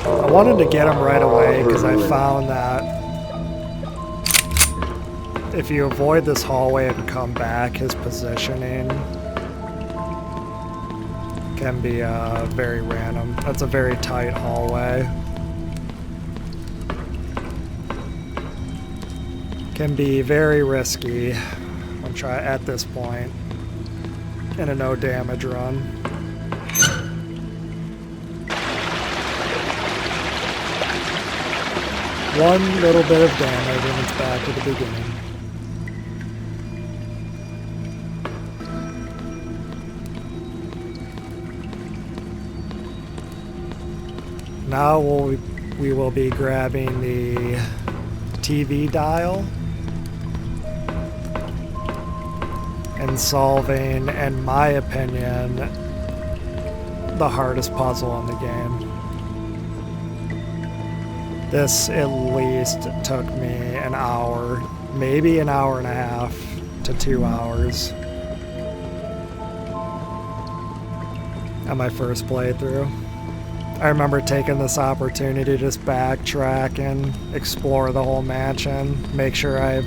I wanted to get him right away because I found that if you avoid this hallway and come back, his positioning can be very random. That's a very tight hallway. Can be very risky at this point in a no damage run. One little bit of damage and it's back to the beginning. Now we will be grabbing the TV dial and solving, in my opinion, the hardest puzzle in the game. This at least took me an hour, maybe an hour and a half to 2 hours on my first playthrough. I remember taking this opportunity to just backtrack and explore the whole mansion, make sure I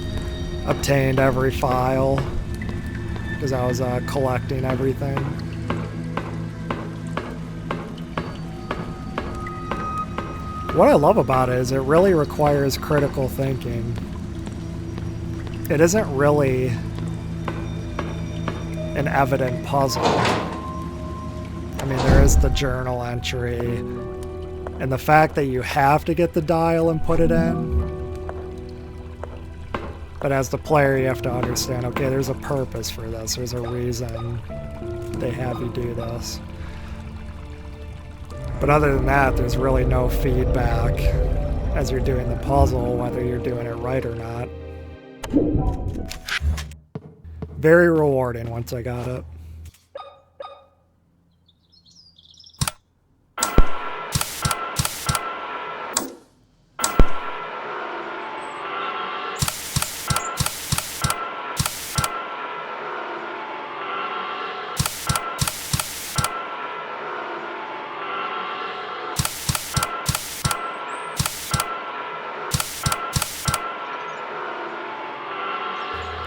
obtained every file, because I was collecting everything. What I love about it is it really requires critical thinking. It isn't really an evident puzzle. I mean, there is the journal entry, and the fact that you have to get the dial and put it in. But as the player, you have to understand, okay, there's a purpose for this. There's a reason they have you do this. But other than that, there's really no feedback as you're doing the puzzle, whether you're doing it right or not. Very rewarding once I got it.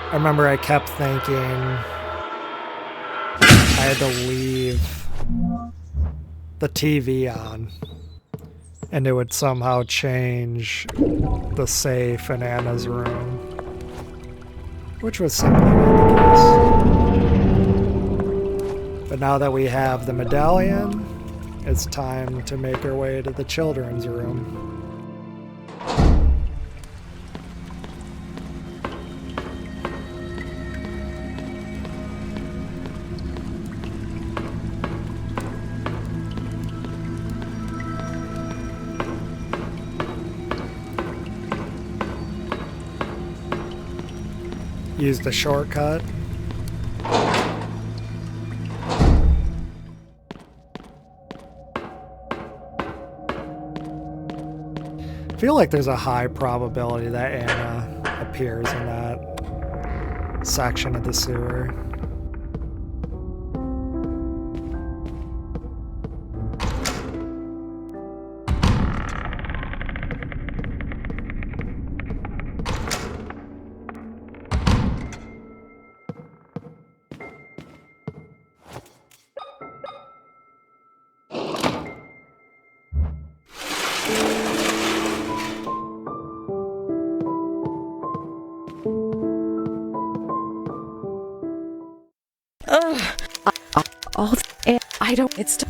I remember I kept thinking I had to leave the TV on and it would somehow change the safe in Anna's room, which was simply not the case. But now that we have the medallion, it's time to make our way to the children's room. Use the shortcut. I feel like there's a high probability that Anna appears in that section of the sewer. I don't. It's.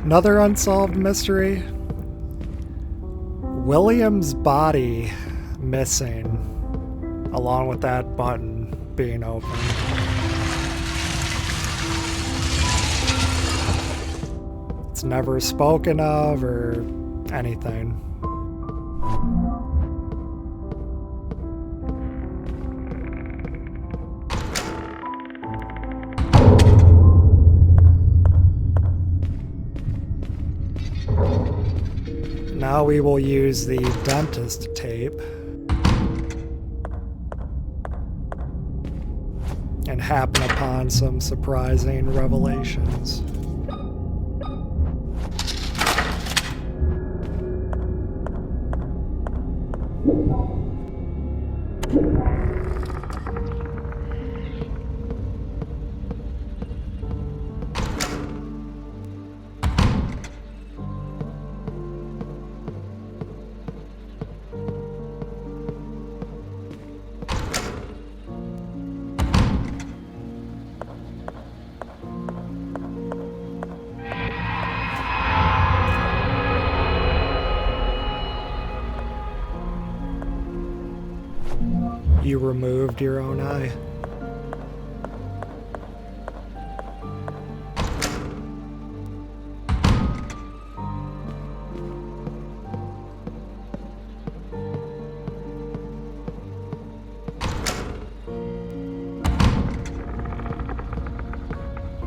Another unsolved mystery. William's body missing, along with that button being open. It's never spoken of or anything. Now we will use the dentist tape and happen upon some surprising revelations. You removed your own eye.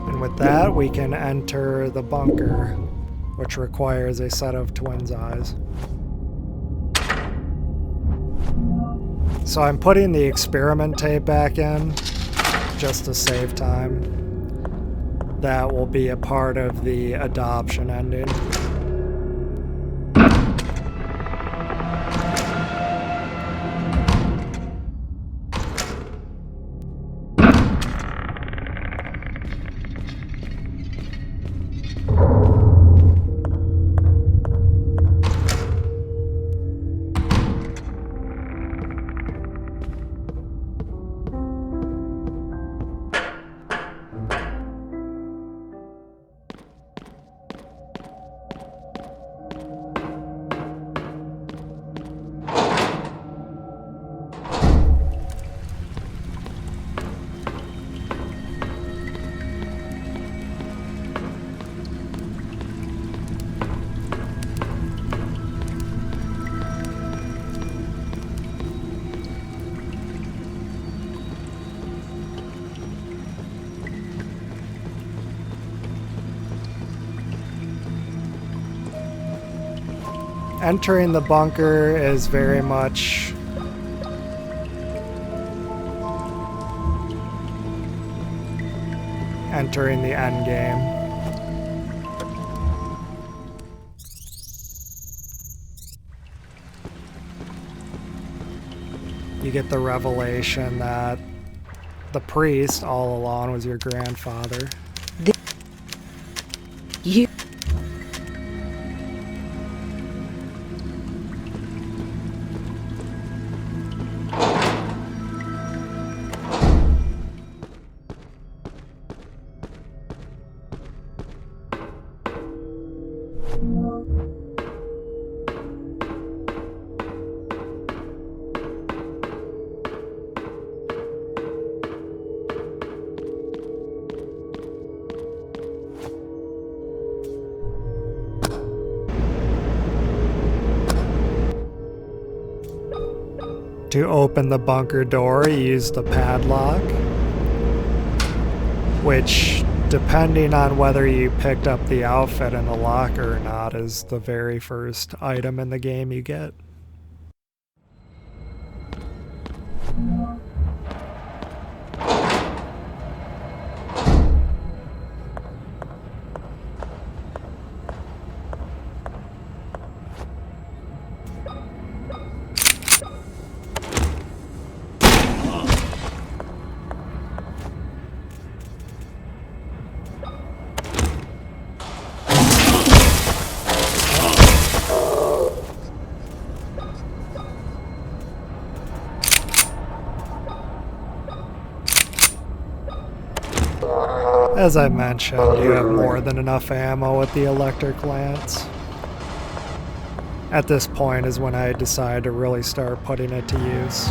And with that, we can enter the bunker, which requires a set of twins' eyes. So I'm putting the experiment tape back in just to save time. That will be a part of the adoption ending. Entering the bunker is very much entering the end game. You get the revelation that the priest all along was your grandfather. You. To open the bunker door, you use the padlock, which, depending on whether you picked up the outfit in the locker or not, is the very first item in the game you get. As I mentioned, you have more than enough ammo with the electric lance. At this point is when I decide to really start putting it to use.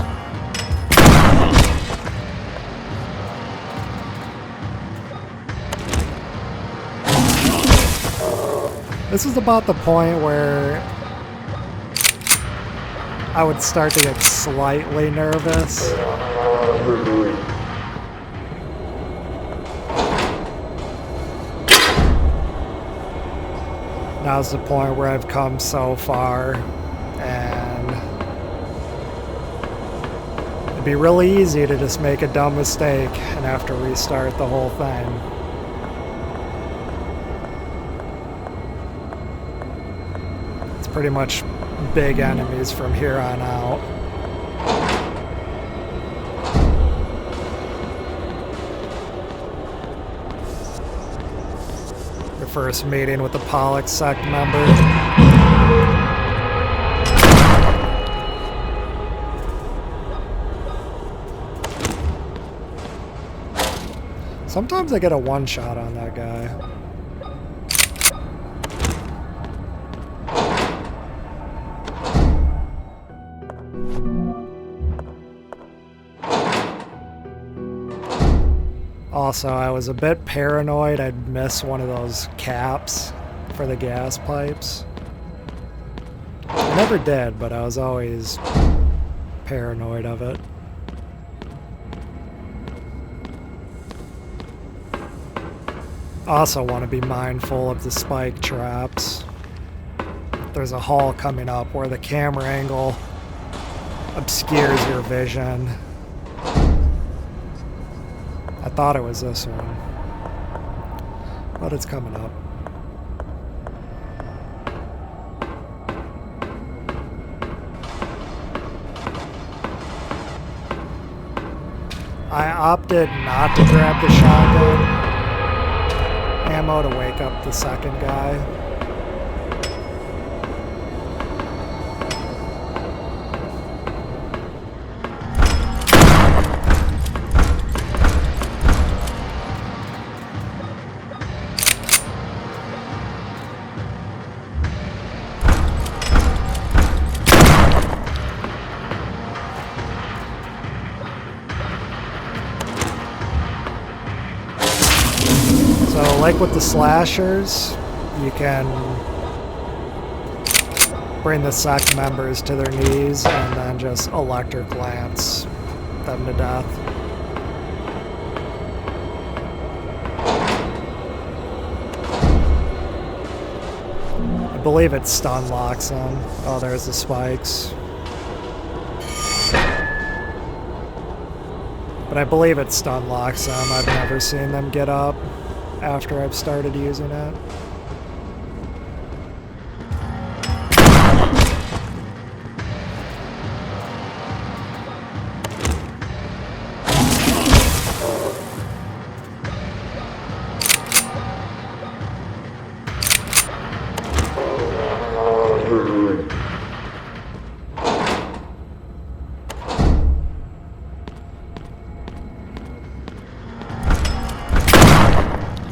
This is about the point where I would start to get slightly nervous. Now's the point where I've come so far, and it'd be really easy to just make a dumb mistake and have to restart the whole thing. It's pretty much big enemies from here on out. First meeting with the Pollock sect member. Sometimes I get a one-shot on that guy. Also, I was a bit paranoid I'd miss one of those caps for the gas pipes. I never did, but I was always paranoid of it. Also want to be mindful of the spike traps. There's a hall coming up where the camera angle obscures your vision. I thought it was this one, but it's coming up. I opted not to grab the shotgun ammo to wake up the second guy. Like with the slashers, you can bring the sect members to their knees and then just electric lance them to death. I believe it stun locks them. Oh, there's the spikes. But I believe it stun locks them. I've never seen them get up after I've started using it.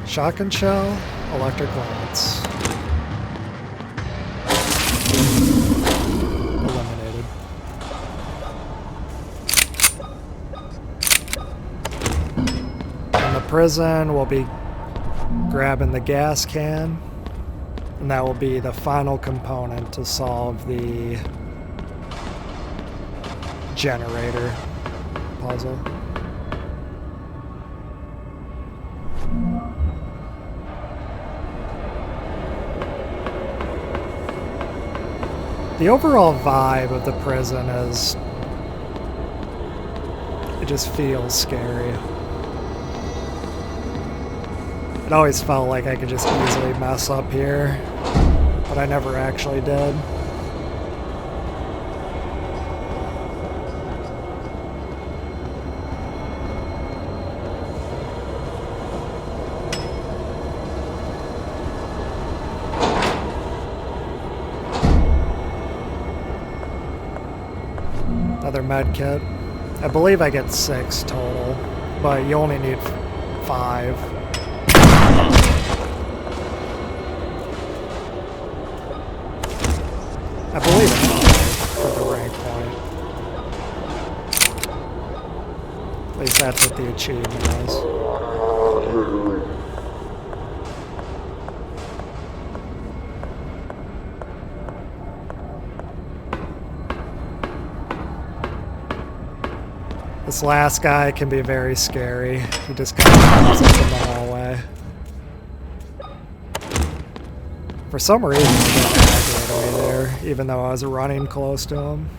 Shotgun shell, electric lance. Eliminated. In the prison, we'll be grabbing the gas can, and that will be the final component to solve the generator puzzle. The overall vibe of the prison is, it just feels scary. It always felt like I could just easily mess up here, but I never actually did. Another med kit. I believe I get 6 total, but you only need 5. I believe it's 5 for the rank point. At least that's what the achievement is. This last guy can be very scary. He just kind of comes up in the hallway. For some reason, he didn't activate me there, even though I was running close to him.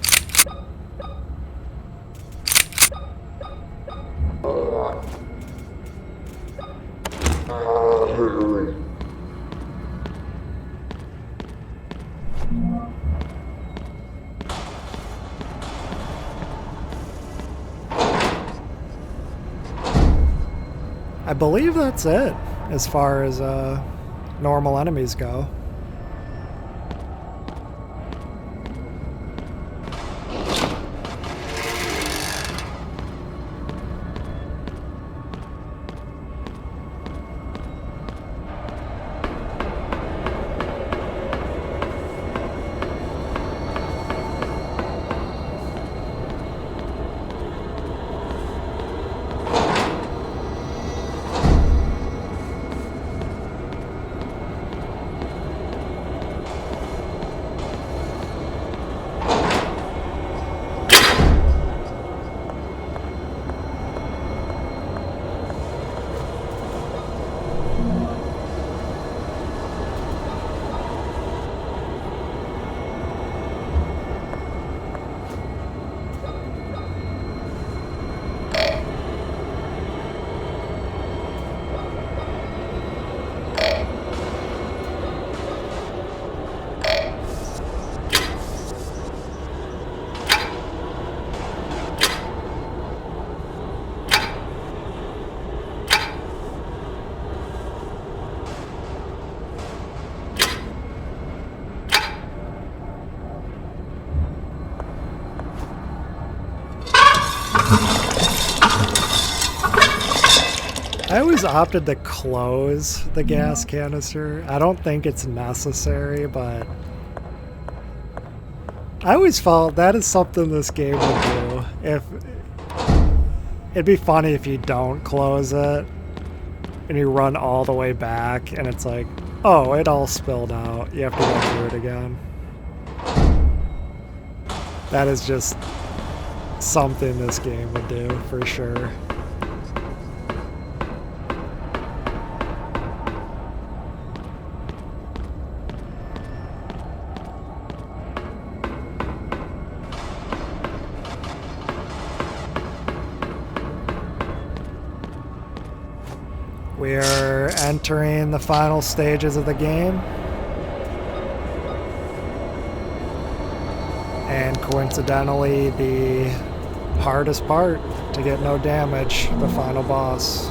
I believe that's it, as far as normal enemies go. I always opted to close the gas canister. I don't think it's necessary, but I always felt that is something this game would do. It'd be funny if you don't close it and you run all the way back and it's like, oh, it all spilled out. You have to go through it again. That is just something this game would do for sure. entering the final stages of the game. And coincidentally, the hardest part to get no damage, the final boss.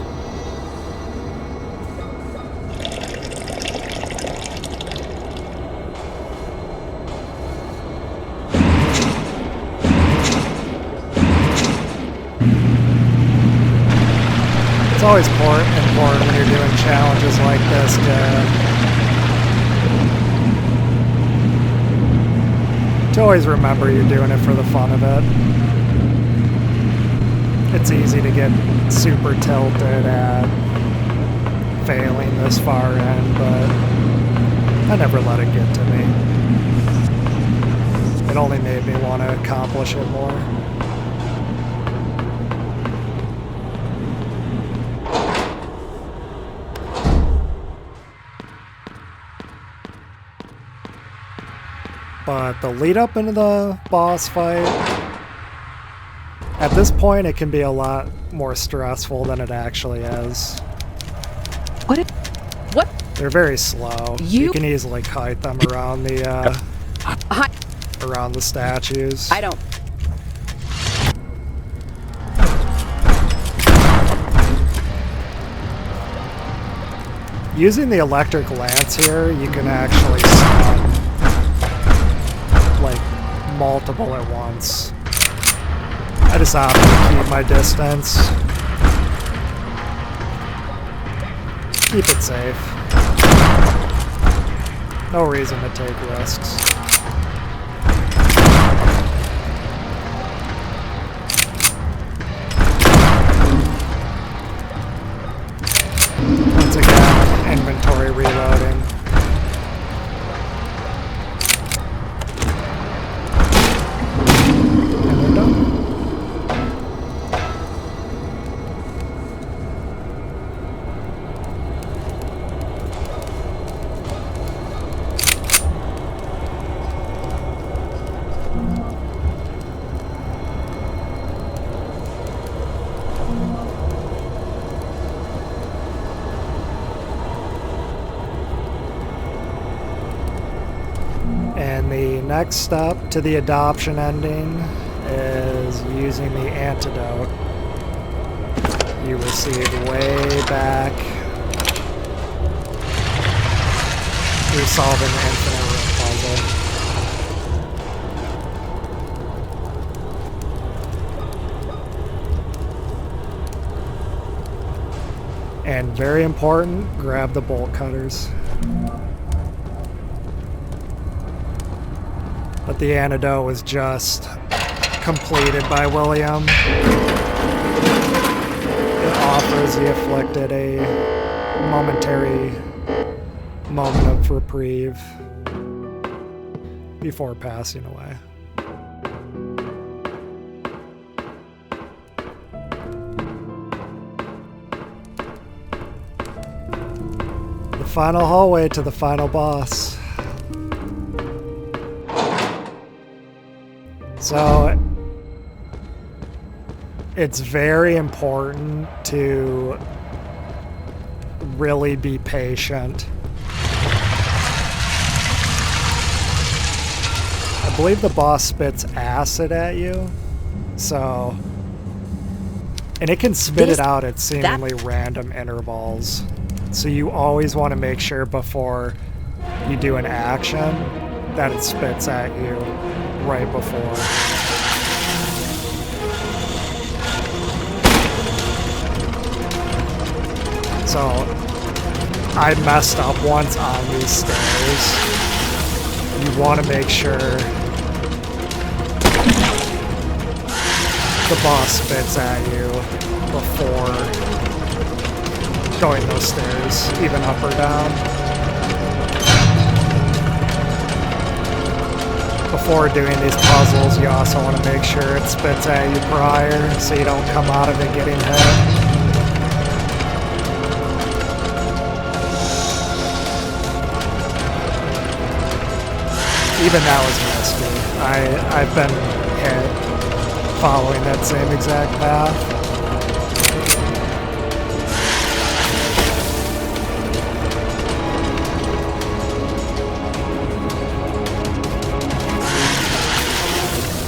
It's always important when you're doing challenges like this to always remember you're doing it for the fun of it. It's easy to get super tilted at failing this far in, but I never let it get to me. It only made me want to accomplish it more. But the lead up into the boss fight, at this point it can be a lot more stressful than it actually is. What? They're very slow. You can easily kite them around the around the statues. I don't. Using the electric lance here, you can actually stun like multiple at once. I just opt to keep my distance. Keep it safe. No reason to take risks. Once again, inventory reloading. And we're done. And the next step to the adoption ending is using the antidote you received way back through solving the infinite room puzzle. And very important, grab the bolt cutters. But the antidote was just completed by William. It offers the afflicted a momentary moment of reprieve before passing away. The final hallway to the final boss. So, it's very important to really be patient. I believe the boss spits acid at you, so... And it can spit it out at seemingly random intervals. So you always want to make sure before you do an action that it spits at you right before. So I messed up once on these stairs. You want to make sure the boss spits at you before going those stairs, even up or down. Before doing these puzzles, you also want to make sure it spits at you prior, so you don't come out of it getting hit. Even that was risky. I've been hit following that same exact path.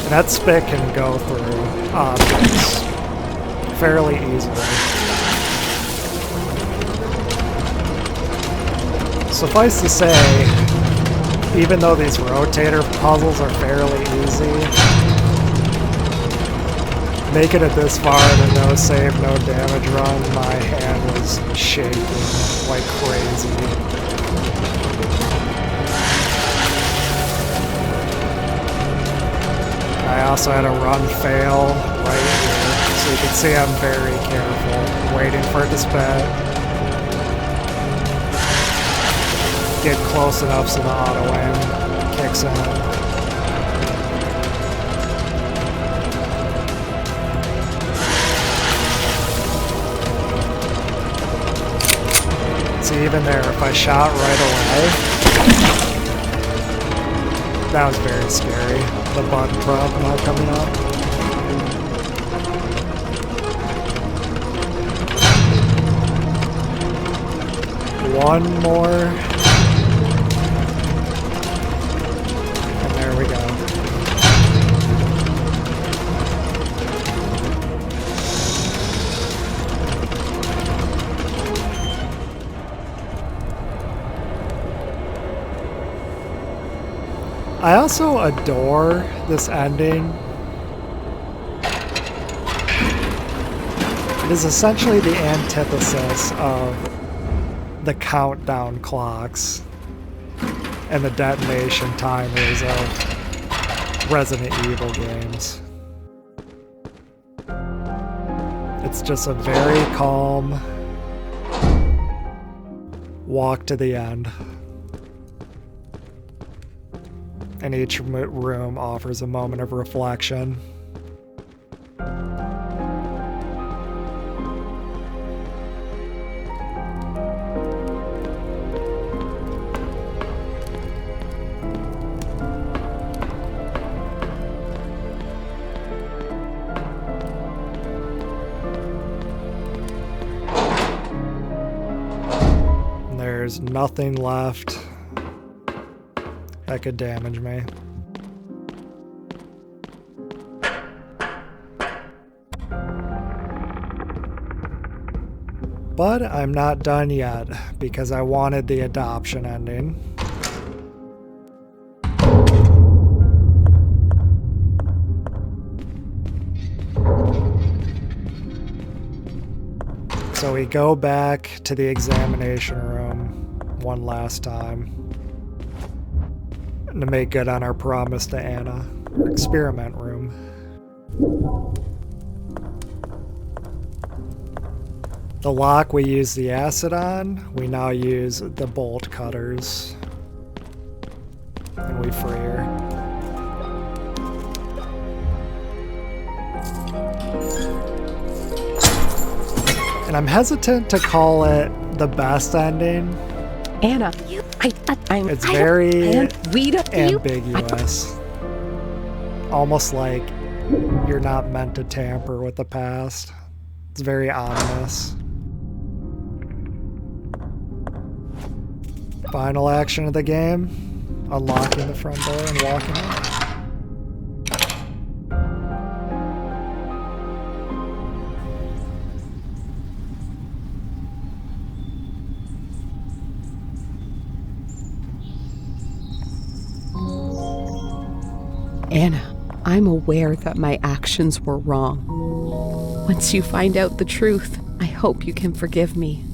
And that spit can go through objects fairly easily. Suffice to say, even though these rotator puzzles are fairly easy, making it this far in a no save, no damage run, my hand was shaking like crazy. I also had a run fail right here, so you can see I'm very careful, waiting for it to spit. Get close enough so the auto aim kicks in. See, even there, if I shot right away, that was very scary. The button prompt not coming up. One more. And there we go. I also adore this ending. It is essentially the antithesis of the countdown clocks and the detonation timers of Resident Evil games. It's just a very calm walk to the end. And each room offers a moment of reflection. And there's nothing left that could damage me. But I'm not done yet, because I wanted the adoption ending. So we go back to the examination room one last time to make good on our promise to Anna, our experiment room. The lock we used the acid on, we now use the bolt cutters. And we free her. And I'm hesitant to call it the best ending. Anna, It's very ambiguous. Almost like you're not meant to tamper with the past. It's very ominous. Final action of the game, unlocking the front door and walking in. Anna, I'm aware that my actions were wrong. Once you find out the truth, I hope you can forgive me.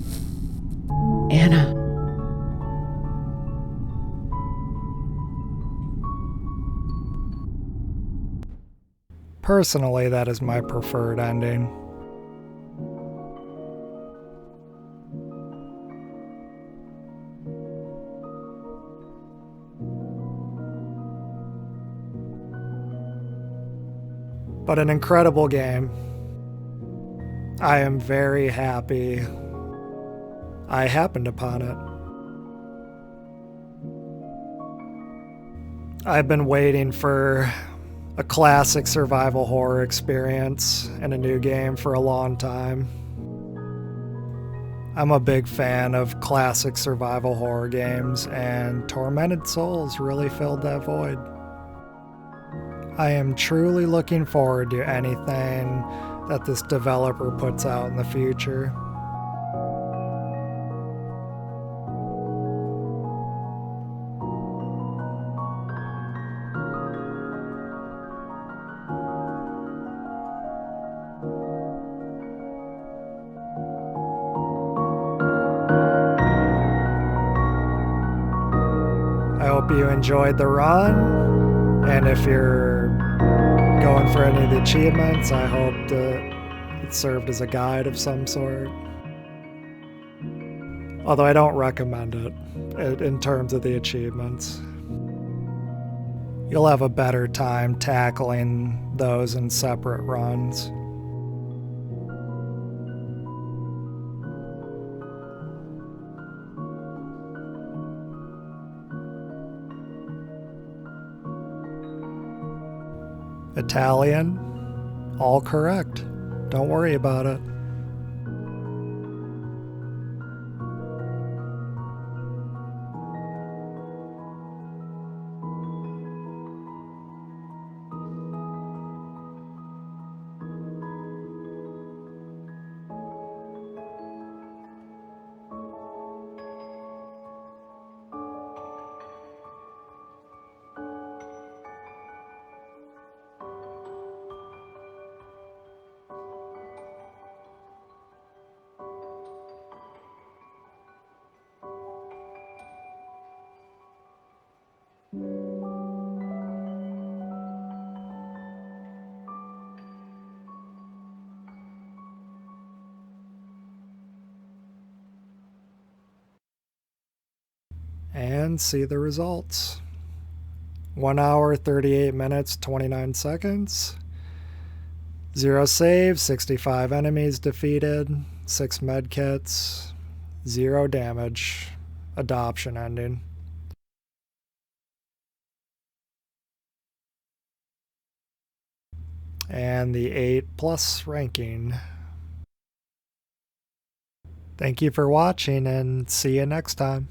Anna. Personally, that is my preferred ending. But an incredible game. I am very happy I happened upon it. I've been waiting for a classic survival horror experience in a new game for a long time. I'm a big fan of classic survival horror games, and Tormented Souls really filled that void. I am truly looking forward to anything that this developer puts out in the future. I hope you enjoyed the run, and if you're going for any of the achievements, I hope that it served as a guide of some sort. Although I don't recommend it in terms of the achievements. You'll have a better time tackling those in separate runs. Italian, all correct. Don't worry about it. And see the results. 1 hour, 38 minutes, 29 seconds. 0 saves, 65 enemies defeated, 6 medkits, 0 damage. Adoption ending. And the 8+ ranking. Thank you for watching, and see you next time.